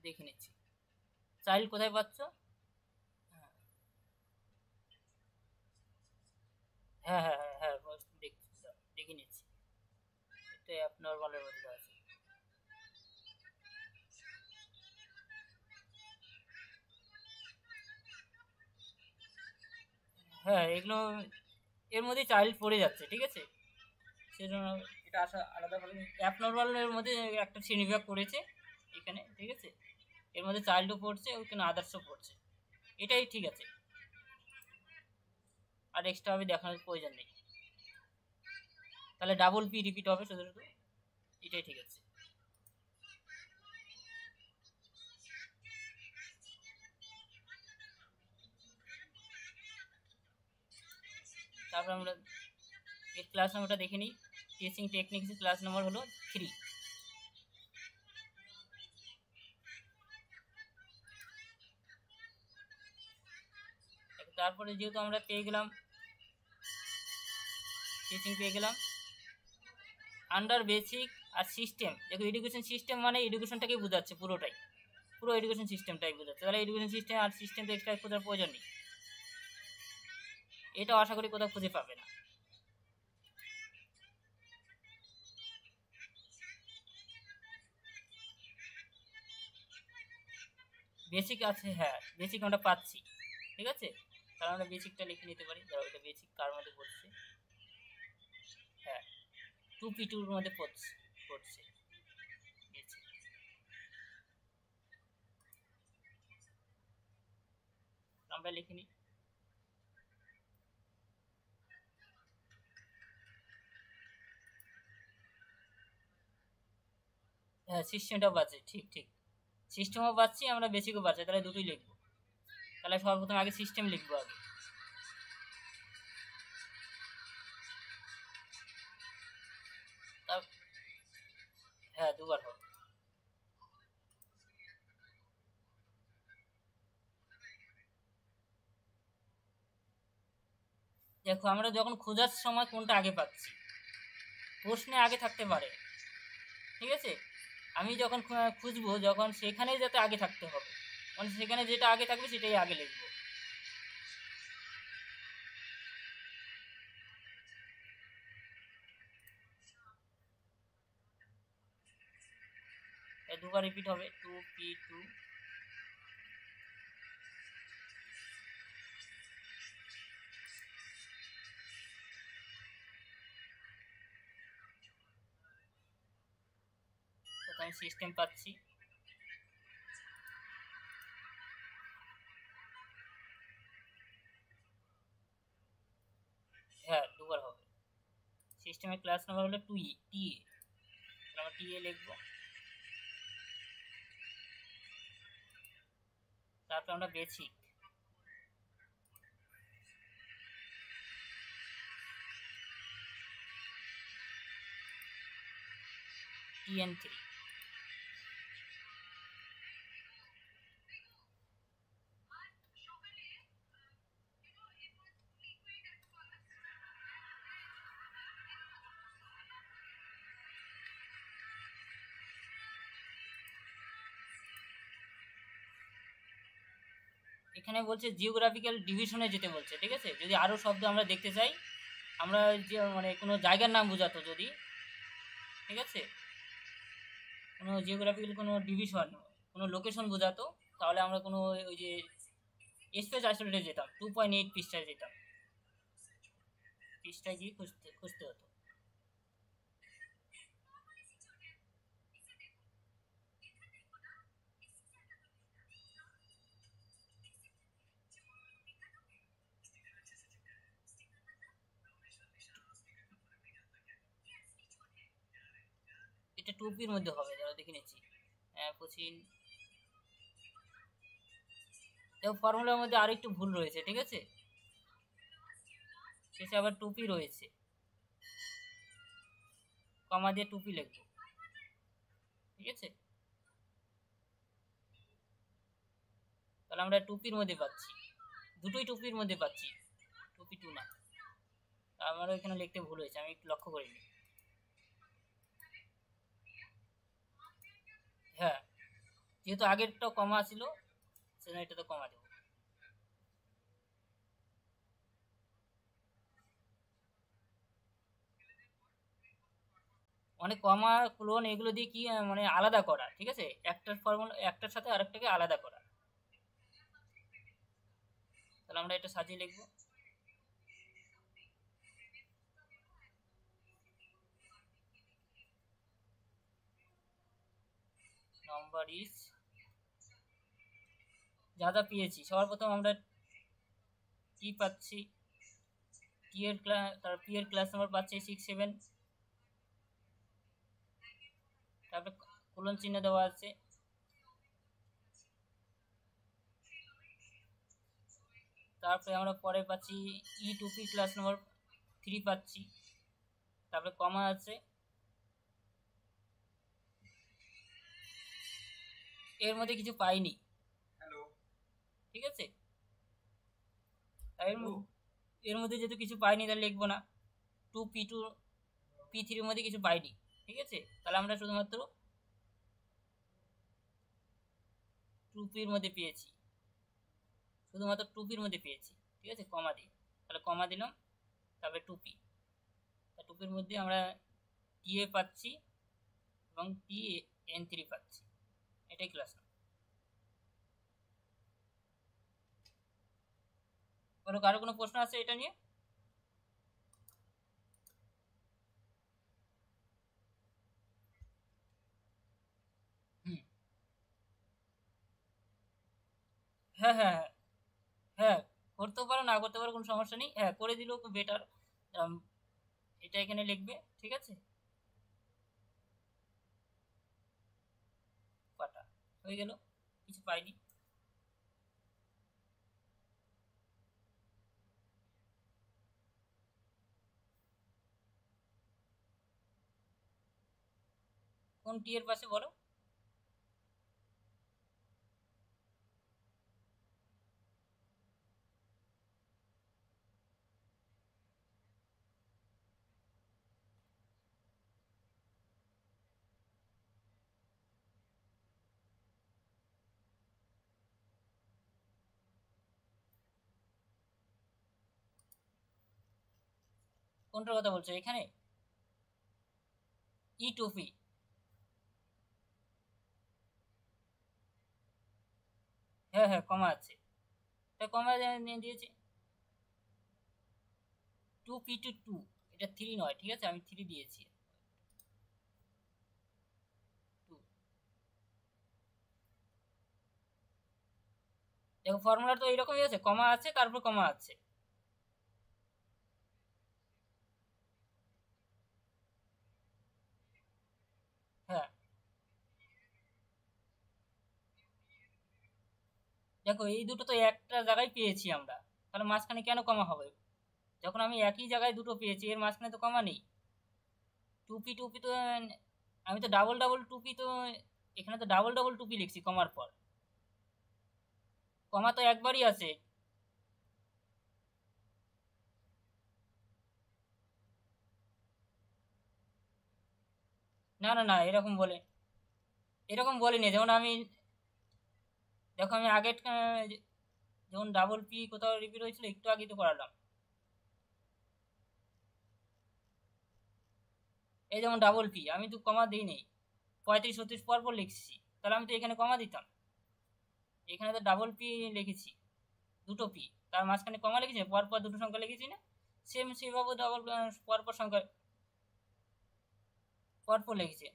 দেখে নিচ্ছি চাইল্ড কোথায় পাচ্ছ। হ্যাঁ হ্যাঁ হ্যাঁ হ্যাঁ দেখে নিচ্ছি, এটা অ্যাপ নর্মালের মধ্যে আছে। হ্যাঁ এগুলো এর মধ্যে চাইল্ড পড়ে যাচ্ছে, ঠিক আছে? সেজন্য এটা আসা আলাদাভাবে অ্যাপ নর্মালের মধ্যে একটা শ্রেণীবিভাগ করেছে এখানে, ঠিক আছে? এর মধ্যে চাইল্ডও পড়ছে, ওখানে আদার্সও পড়ছে, এটাই ঠিক আছে। আর এক্সট্রাভাবে দেখানোর প্রয়োজন নেই, তাহলে ডাবল পি রিপিট হবে শুধু শুধু, এটাই ঠিক আছে। তারপর আমরা এর ক্লাস নাম্বারটা দেখে নিই। টিচিং টেকনিক্স ক্লাস নাম্বার হলো 3। তারপরে যেহেতু আমরা পেয়ে গেলাম টিচিং, পেয়ে গেলাম আন্ডার বেসিক আর সিস্টেম। দেখো এডুকেশন সিস্টেম মানে এডুকেশনটাকে বোঝাচ্ছে, পুরো এডুকেশন সিস্টেমটাই বোঝাচ্ছে। তাহলে এডুকেশন সিস্টেম আর সিস্টেম তো এক্সট্রা খোঁজার প্রয়োজন নেই, এটাও আশা করি কোথাও খুঁজে পাবে না। বেসিক আছে, হ্যাঁ বেসিক আমরা পাচ্ছি, ঠিক আছে? তাহলে আমরা বেসিকটা লিখে নিতে পারি। ধরো এটা বেসিক কার মধ্যে পড়ছে, হ্যাঁ 2P2 এর মধ্যে পড়ছে বেসিক। আমরা লিখে নিই। হ্যাঁ সিস্টেমটাও পাচ্ছি, ঠিক ঠিক সিস্টেমও পাচ্ছি, আমরা বেসিকও পাচ্ছি, তাহলে দুটোই লিখবো। তাহলে সর্বপ্রথম আগে সিস্টেম লিখবো আগে। হ্যাঁ দুবার হবে। দেখো আমরা যখন খোঁজার সময় কোনটা আগে পাচ্ছি, প্রশ্নে আগে থাকতে পারে, ঠিক আছে। আমি যখন খুঁজবো, যখন সেখানেই যাতে আগে থাকতে হবে, মানে সেখানে যেটা আগে থাকবে সেটাই আগে লিখবো। দুবার রিপিট হবে 2p2। আমি সিস্টেম পাচ্ছি, হ্যাঁ দুবার হবে। সিস্টেমের ক্লাস নাম্বার হলো 2e টি এ, আমরা টি এ লিখবো। তারপর আমরা বেসিক, TN3। এখানে বলছে জিওগ্রাফিক্যাল ডিভিশনে যেতে বলছে, ঠিক আছে। যদি আরও শব্দ আমরা দেখতে চাই, আমরা যে মানে কোনো জায়গার নাম বোঝাতো যদি, ঠিক আছে, কোনো জিওগ্রাফিক্যাল কোনো ডিভিশন, কোনো লোকেশন বোঝাতো, তাহলে আমরা কোনো ওই যে স্পেস আইসোলেটে যেতাম, 2.8 পৃষ্ঠায় যেতাম, পৃষ্ঠায় গিয়ে খুঁজতে হতো। এটা টুপির মধ্যে হবে, যারা দেখে নিচ্ছি। কোচিন দেখো ফর্মুলার মধ্যে আরেকটু ভুল রয়েছে, ঠিক আছে, শেষে আবার টুপি রয়েছে, কমা দিয়ে টুপি লিখবো, ঠিক আছে। তাহলে আমরা টুপির মধ্যে পাচ্ছি, দুটোই টুপির মধ্যে পাচ্ছি, টুপি টু না। আমারও এখানে লিখতে ভুল হয়েছে, আমি একটু লক্ষ্য করিনি। হ্যাঁ, যেহেতু আগেরটা কমা ছিল সেজন্য এটা তো কমা দেবো। মানে কমা ক্লোন এগুলো দিয়ে কি মানে আলাদা করা, ঠিক আছে, একটার ফর্মুলা একটার সাথে আরেকটাকে আলাদা করা। তাহলে আমরা এটা সাজিয়ে লিখবো। নাম্বার ইজ, যা যা পেয়েছি সবার প্রথম আমরা কি পাচ্ছি, টি এর ক্লাস, তার পি এর ক্লাস নাম্বার পাচ্ছি 6 7, তারপরে কোলন চিহ্ন দেওয়া আছে, তারপরে আমরা পরে পাচ্ছি E2P ক্লাস নাম্বার 3 পাচ্ছি, তারপরে কমা আছে, এর মধ্যে কিছু পাইনি, ঠিক আছে। এর মধ্যে যেহেতু কিছু পাইনি তাহলে লিখবো না, 2p2 p3 মধ্যে কিছু পাইনি, ঠিক আছে। তাহলে আমরা শুধুমাত্র 2p এর মধ্যে পেয়েছি, শুধুমাত্র 2p-র মধ্যে পেয়েছি, ঠিক আছে, কমা দিই। তাহলে কমা দিলাম, তারপরে 2p, তা 2p-র মধ্যে আমরা TA পাচ্ছি এবং TN3 পাচ্ছি, এটাই ক্লাস। কারো কোনো প্রশ্ন আছে এটা নিয়ে? হ্যাঁ হ্যাঁ হ্যাঁ হ্যাঁ, করতেও পারো, না করতে পারো, কোনো সমস্যা নেই। হ্যাঁ, করে দিলেও বেটার। এটা এখানে লিখবে, ঠিক আছে, পাটা হয়ে গেল, কিছু পাইনি। কোন টি এর পাশে বলো? কোনটার কথা বলছো এখানে? E2P, হ্যাঁ হ্যাঁ কমা আছে, এটা কমা নিয়ে দিয়েছি। 2P to 2, এটা 3 নয়, ঠিক আছে, আমি 3 দিয়েছি। 2, দেখো ফর্মুলা তো এইরকমই আছে, কমা আছে তারপর কমা আছে। হ্যাঁ দেখো এই দুটো তো একটা জায়গায় পেয়েছি আমরা, তাহলে মাঝখানে কেন কমা হবে? যখন আমি একই জায়গায় দুটো পেয়েছি, এর মাঝখানে তো কমা নেই। 2P তো আমি তো ডাবল ডাবল 2P তো, এখানে তো ডাবল ডাবল 2P লিখছি কমার পর, কমা তো একবারই আছে। না না না, এরকম বলে, এরকম বলিনি। যেমন আমি, দেখো আমি আগে যেমন ডাবল পি কোথাও রিপিট হয়েছিল একটু আগে তো করালাম। এই যেমন ডাবল পি আমি তো কমা দিই নেই, 35 36 পর পর লিখছি, তাহলে আমি তো এখানে কমা দিতাম। এখানে তো ডাবল পি লিখেছি, দুটো পি, তার মাঝখানে কমা লিখেছি, পর পর দুটো সংখ্যা লিখেছি না, সেম সেভাবে ডাবল পর পর সংখ্যা পর পর লিখেছি।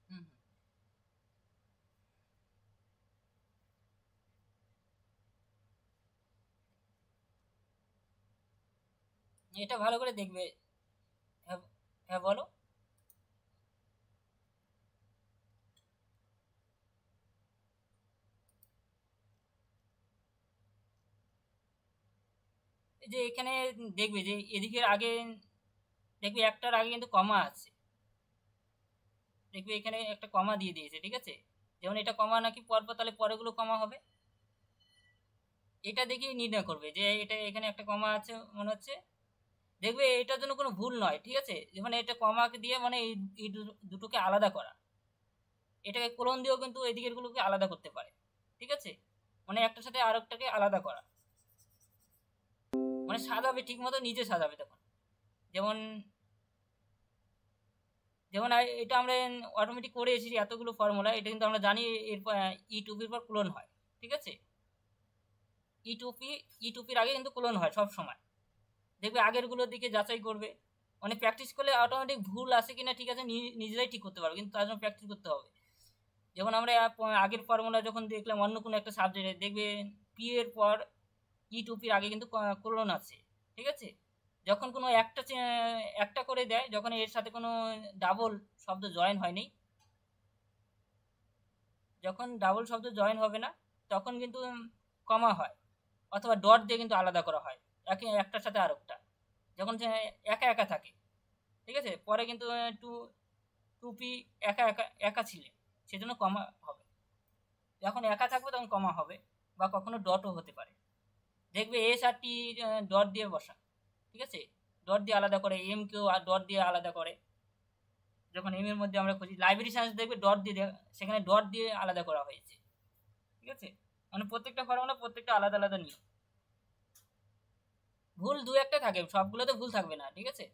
হুম হুম। এটা ভালো করে দেখবে। হ্যাঁ, হ্যাঁ বলো। এই যে এখানে দেখবে যে এদিকের আগে, দেখবে একটার আগে কিন্তু কমা আছে, দেখবে এখানে একটা কমা দিয়ে দিয়েছে, ঠিক আছে, যেমন এটা কমা নাকি পরপর, তাহলে পরেগুলো কমা হবে। এটা দেখেই নির্ণয় করবে যে এটা এখানে একটা কমা আছে মনে হচ্ছে, দেখবে এটার জন্য কোনো ভুল নয়, ঠিক আছে, যে মানে এটা কমাকে দিয়ে মানে এই দুটোকে আলাদা করা, এটাকে কোলন দিয়েও কিন্তু এদিকের গুলোকে আলাদা করতে পারে, ঠিক আছে, মানে একটার সাথে আরেকটাকে আলাদা করা, মানে সাজাবে ঠিক মতো নিজে সাজাবে তখন। যেমন, যেমন এটা আমরা অটোমেটিক করে এসেছি এতগুলো ফর্মুলা, এটা কিন্তু আমরা জানি এর E2P পর ক্লোন হয়, ঠিক আছে, ই টু পি, ই টু পির আগে কিন্তু ক্লোন হয় সব সময়। দেখবে আগের গুলোর দিকে যাচাই করবে, মানে প্র্যাকটিস করলে অটোমেটিক ভুল আছে কিনা, ঠিক আছে, নিজেরাই ঠিক করতে পারবে, কিন্তু তার জন্য প্র্যাকটিস করতে হবে। যেমন আমরা আগের ফর্মুলা যখন দেখলাম অন্য কোনো একটা সাবজেক্টে, দেখবে পি এর পর E2Pর আগে কিন্তু কোলন আছে, ঠিক আছে, যখন কোনো একটা একটা করে দেয়, যখন এর সাথে কোনো ডাবল শব্দ জয়েন হয়নি, যখন ডাবল শব্দ জয়েন হবে না, তখন কিন্তু কমা হয়, অথবা ডট দিয়ে কিন্তু আলাদা করা হয় একটার সাথে আরেকটা, যখন একা একা থাকে, ঠিক আছে, পরে কিন্তু টু 2P একা একা একা ছিলে, সেজন্য কমা হবে, যখন একা থাকবে তখন কমা হবে, বা কখনো ডটও হতে পারে। দেখবে এস আর টি ডট দিয়ে বসা, ঠিক আছে, ডট দিয়ে আলাদা করে, এম কেও আর ডট দিয়ে আলাদা করে, যখন এম এর মধ্যে আমরা খুঁজি লাইব্রেরি সায়েন্স, দেখবে ডট দিয়ে সেখানে ডট দিয়ে আলাদা করা হয়েছে, ঠিক আছে, মানে প্রত্যেকটা ফর্মুলা প্রত্যেকটা আলাদা আলাদা নিয়ম, ভুল দু একটা থাকে, সবগুলোতে ভুল থাকবে না, ঠিক আছে।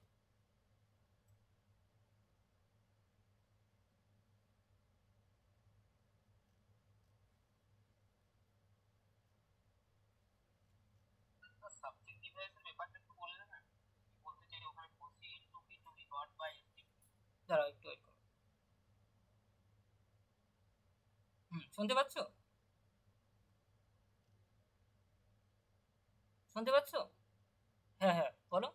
সাবজেক্ট ডিভাইসের ব্যাপারটা একটু বললে না, কি বলতে চাই ওখানে cosine two P dot by ST, দাঁড়াও একটু ওয়েট করো। হুম, শুনতে পাচ্ছো? শুনতে পাচ্ছো? হ্যাঁ হ্যাঁ বলো।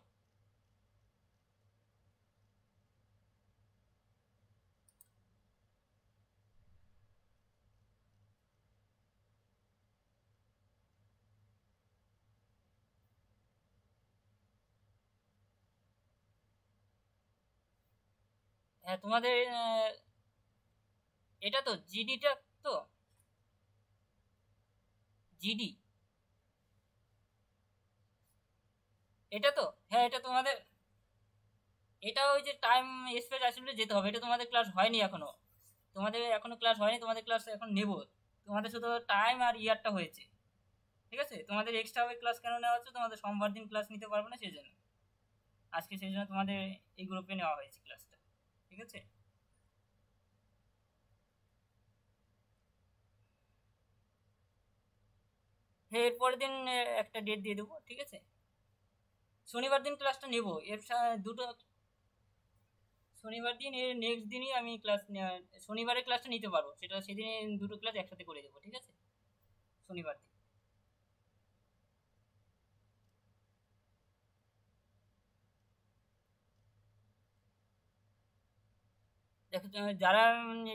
হ্যাঁ তোমাদের এটা তো জিডিটা, তো জিডি, এটা তো, হ্যাঁ এটা তোমাদের, এটা ওই যে টাইম স্পেস অ্যাসেম্বলি যেতে হবে, এটা তোমাদের ক্লাস হয়নি এখনো, তোমাদের এখনো ক্লাস হয়নি, তোমাদের ক্লাস এখন নেব, তোমাদের শুধু টাইম আর ইয়ারটা হয়েছে, ঠিক আছে। তোমাদের এক্সট্রা ক্লাস কেন নেওয়া হচ্ছে, তোমাদের সোমবার দিন ক্লাস নিতে পারবে না সেই জন্য, আজকে সেই জন্য তোমাদের এই গ্রুপে নেওয়া হয়েছে ক্লাসটা, ঠিক আছে। হ্যাঁ, এরপরের দিন একটা ডেট দিয়ে দেবো, ঠিক আছে। শনিবার দিন ক্লাসটা নেব, দুটো শনিবার দিন, এর নেক্সট দিনই আমি শনিবারের ক্লাসটা নিতে পারবো, সেটা সেদিনে দুটো ক্লাস একসাথে করে দেবো, ঠিক আছে, শনিবার দিন। দেখো, যারা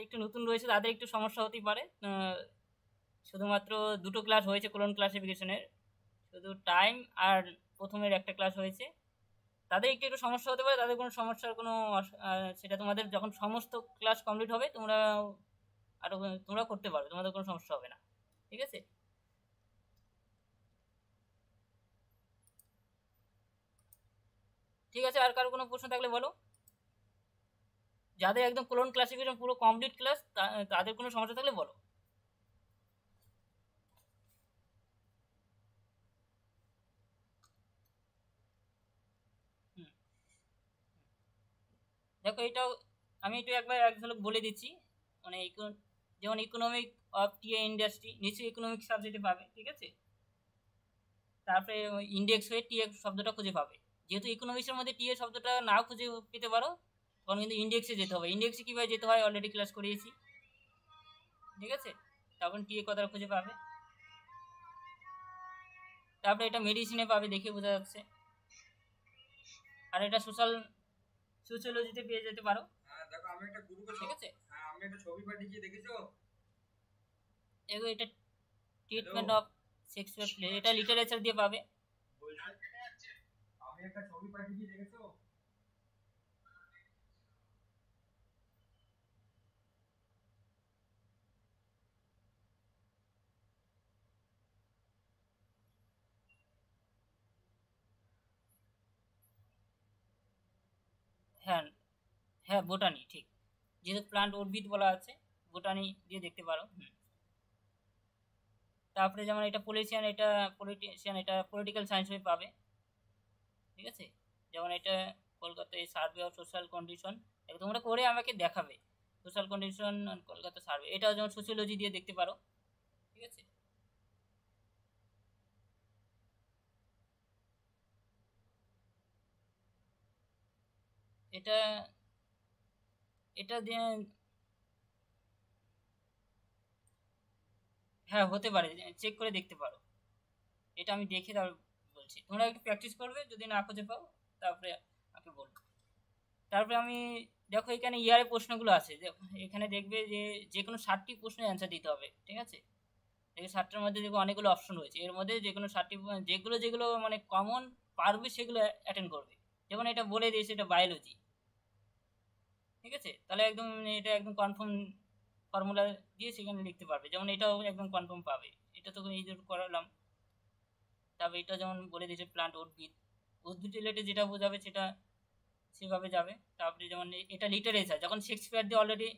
একটু নতুন রয়েছে তাদের একটু সমস্যা হতেই পারে। শুধুমাত্র দুটো ক্লাস হয়েছে কোলন ক্লাসিফিকেশনের, শুধু টাইম আর প্রথমের একটা ক্লাস হয়েছে, তাদের একটু একটু সমস্যা হতে পারে, তাদের কোনো সমস্যার কোনো সেটা তোমাদের যখন সমস্ত ক্লাস কমপ্লিট হবে তোমরা আরো তোমরা করতে পারবে, তোমাদের কোনো সমস্যা হবে না, ঠিক আছে। ঠিক আছে, আর কারো কোনো প্রশ্ন থাকলে বলো। যাদের একদম কোলন ক্লাসিফিকেশন পুরো কমপ্লিট ক্লাস, তাদের কোনো সমস্যা থাকলে বলো। হুম, দেখো এটাও আমি একটু একবার এক ঝলক বলে দিচ্ছি, মানে যেমন ইকোনমিক অফ টিএ ইন্ডাস্ট্রি নিশ্চয়ই ইকোনমিক সাবজেক্টে পাবে, ঠিক আছে। তারপরে ইন্ডেক্স হয়ে টিএ শব্দটা খুঁজে পাবে। যেহেতু ইকোনমিক্সের মধ্যে টিএ শব্দটা নাও খুঁজে পেতে পারো, তখন কিন্তু ইন্ডেক্সে যেতে হবে। ইন্ডেক্সে কীভাবে যেতে হয় অলরেডি ক্লাস করিয়েছি, ঠিক আছে। তখন টিএ কথাটা খুঁজে পাবে। তারপরে এটা মেডিসিনে পাবে, দেখে বোঝা যাচ্ছে। আর এটা সোশ্যোলজিতে পেয়ে যেতে পারো। দেখো আমি একটা গ্রুপে, ঠিক আছে, আমি একটা ছবি পাঠিয়েছি, দেখেছো? এগো এটা ট্রিটমেন্ট অফ সেক্সুয়াল প্লে, এটা লিটারেচার দিয়ে পাবে। আমি একটা ছবি পাঠিয়েছি, দেখেছো? হ্যাঁ, হ্যাঁ বোটানি, ঠিক, যেহেতু প্লান্ট উদ্ভিদ বলা আছে, বোটানি দিয়ে দেখতে পারো। তারপরে যেমন এটা পলিটিশিয়ান, এটা পলিটিক্যাল সায়েন্স হয়ে পাবে, ঠিক আছে। যেমন এটা কলকাতায় সার্ভে অফ সোশ্যাল কন্ডিশন, তোমরা করে আমাকে দেখাবে, সোশ্যাল কন্ডিশন কলকাতা সার্ভে, এটা যেমন সোশিওলজি দিয়ে দেখতে পারো, ঠিক আছে। এটা এটা দিয়ে হ্যাঁ হতে পারে, চেক করে দেখতে পারো, এটা আমি দেখে তারপর বলছি, তোমরা একটু প্র্যাকটিস করবে, যদি না খুঁজে পাও তারপরে আমাকে বলবো। তারপরে আমি দেখো এখানে ইয়ারে প্রশ্নগুলো আছে, এখানে দেখবে যে যে কোনো 60টি প্রশ্নের অ্যান্সার দিতে হবে, ঠিক আছে। এই 60টার মধ্যে দেখো অনেকগুলো অপশন রয়েছে, এর মধ্যে যে কোনো 60টি, যেগুলো যেগুলো মানে কমন পারবে সেগুলো অ্যাটেন্ড করবে। যেমন এটা বলে দিয়েছে এটা বায়োলজি, ঠিক আছে, তাহলে একদম এটা একদম কনফার্ম ফর্মুলা দিয়ে সেখানে লিখতে পারবে, যেমন এটাও একদম কনফার্ম পাবে, এটা তো এই যে করালাম। তারপর এটা যেমন বলে দিয়েছে প্লান্ট উদ্ভিদ, উদ্ভিদ রিলেটেড যেটা বোঝাবে সেটা সেভাবে যাবে। তারপরে যেমন এটা লিটারেচার, যখন শেক্সপিয়ার দিয়ে অলরেডি,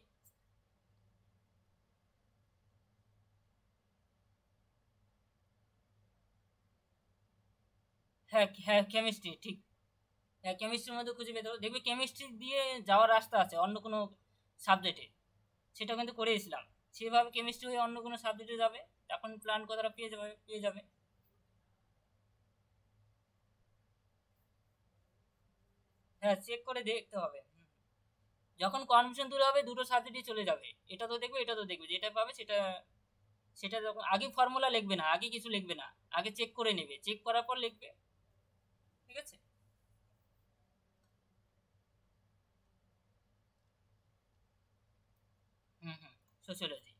হ্যাঁ হ্যাঁ কেমিস্ট্রি, ঠিক, হ্যাঁ কেমিস্ট্রির মধ্যে খুঁজে পেতে হবে, দেখবে কেমিস্ট্রি দিয়ে যাওয়ার রাস্তা আছে অন্য কোনো সাবজেক্টে, সেটা কিন্তু করেছিলাম, সেভাবে কেমিস্ট্রি হয়ে অন্য কোনো সাবজেক্টে যাবে, তখন প্ল্যান কথাটা পেয়ে যাবে। হ্যাঁ চেক করে দেখতে হবে। যখন কনফিউশন দূর হবে দুটো সাবজেক্টই চলে যাবে, এটা তো দেখবে এটা তো দেখবে, যেটা পাবে সেটা সেটা যখন আগে ফর্মুলা লিখবে না, আগে কিছু লিখবে না, আগে চেক করে নেবে, চেক করার পর লিখবে, ঠিক আছে। হুম হুম, সোশিওলজি।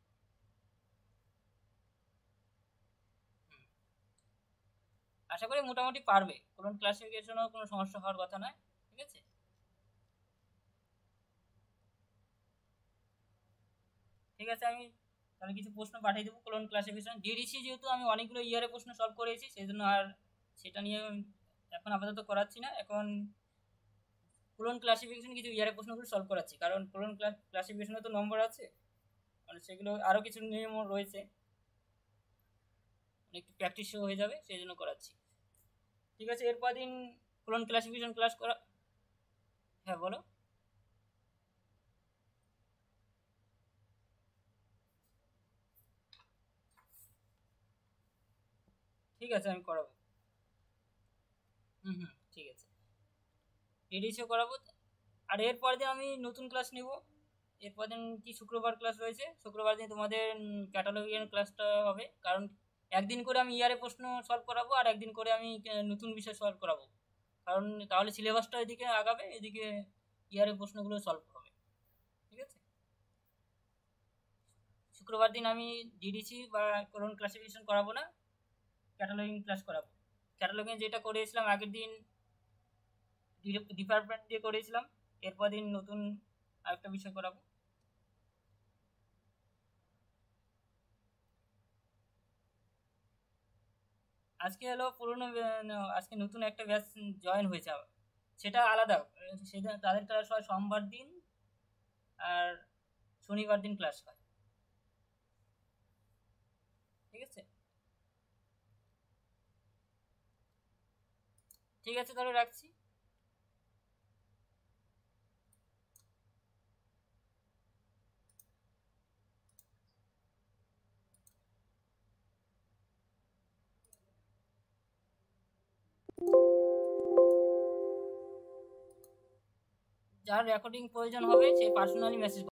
আশা করি মোটামুটি পারবে, কোনো ক্লাসিফিকেশনও কোনো সমস্যা হওয়ার কথা নয়, ঠিক আছে। ঠিক আছে, আমি তাহলে কিছু প্রশ্ন পাঠিয়ে দেবো কোলন ক্লাসিফিকেশন ডিডিসি, যেহেতু আমি অনেকগুলো ইয়ারে প্রশ্ন সলভ করেছি সেই জন্য আর সেটা নিয়ে এখন আপাতত করাচ্ছি না, এখন কোলন ক্লাসিফিকেশন কিছু ইয়ারে প্রশ্নগুলো সলভ করাচ্ছি, কারণ কোলন ক্লাসিফিকেশনে তো নম্বর আছে, মানে সেগুলো আরও কিছু নিয়ম রয়েছে, একটু প্র্যাকটিসও হয়ে যাবে, সেই জন্য করাচ্ছি। ঠিক আছে, এরপর দিন কোলন ক্লাসিফিকেশন ক্লাস করা। হ্যাঁ বলো। ঠিক আছে, আমি করাবো। হুম হুম, ঠিক আছে, ডিডিসিও করাবো। আর এরপর দিন আমি নতুন ক্লাস নিব। এরপর দিন কি শুক্রবার ক্লাস রয়েছে, শুক্রবার দিন তোমাদের ক্যাটালগিয়ান ক্লাসটা হবে। কারণ একদিন করে আমি ইয়ারে প্রশ্ন সলভ করাবো, আর একদিন করে আমি নতুন বিষয় সলভ করাবো। কারণ তাহলে সিলেবাসটা এদিকে আগাবে, এদিকে ইয়ারের প্রশ্নগুলো সলভ হবে। ঠিক আছে, শুক্রবার দিন আমি ডিডিসি বা কোন ক্লাসিফিকেশন করাবো না, ক্যাটালগিং ক্লাস করাবো। ক্যাটালগিং যেটা করেছিলাম আগের দিন ডিপার্টমেন্ট দিয়ে করেছিলাম, এরপর দিন নতুন আরেকটা বিষয় করাবো। আজকে হলো পুরোনো আজকে নতুন একটা ব্যাচ জয়েন হয়েছে আবার। সেটা আলাদা, সেটা তাদের ক্লাস হয় সোমবার দিন আর শনিবার দিন ক্লাস হয়। ঠিক আছে, ঠিক আছে, তাহলে রাখছি। যার রেকর্ডিং প্রয়োজন হবে সে পার্সোনালি মেসেজ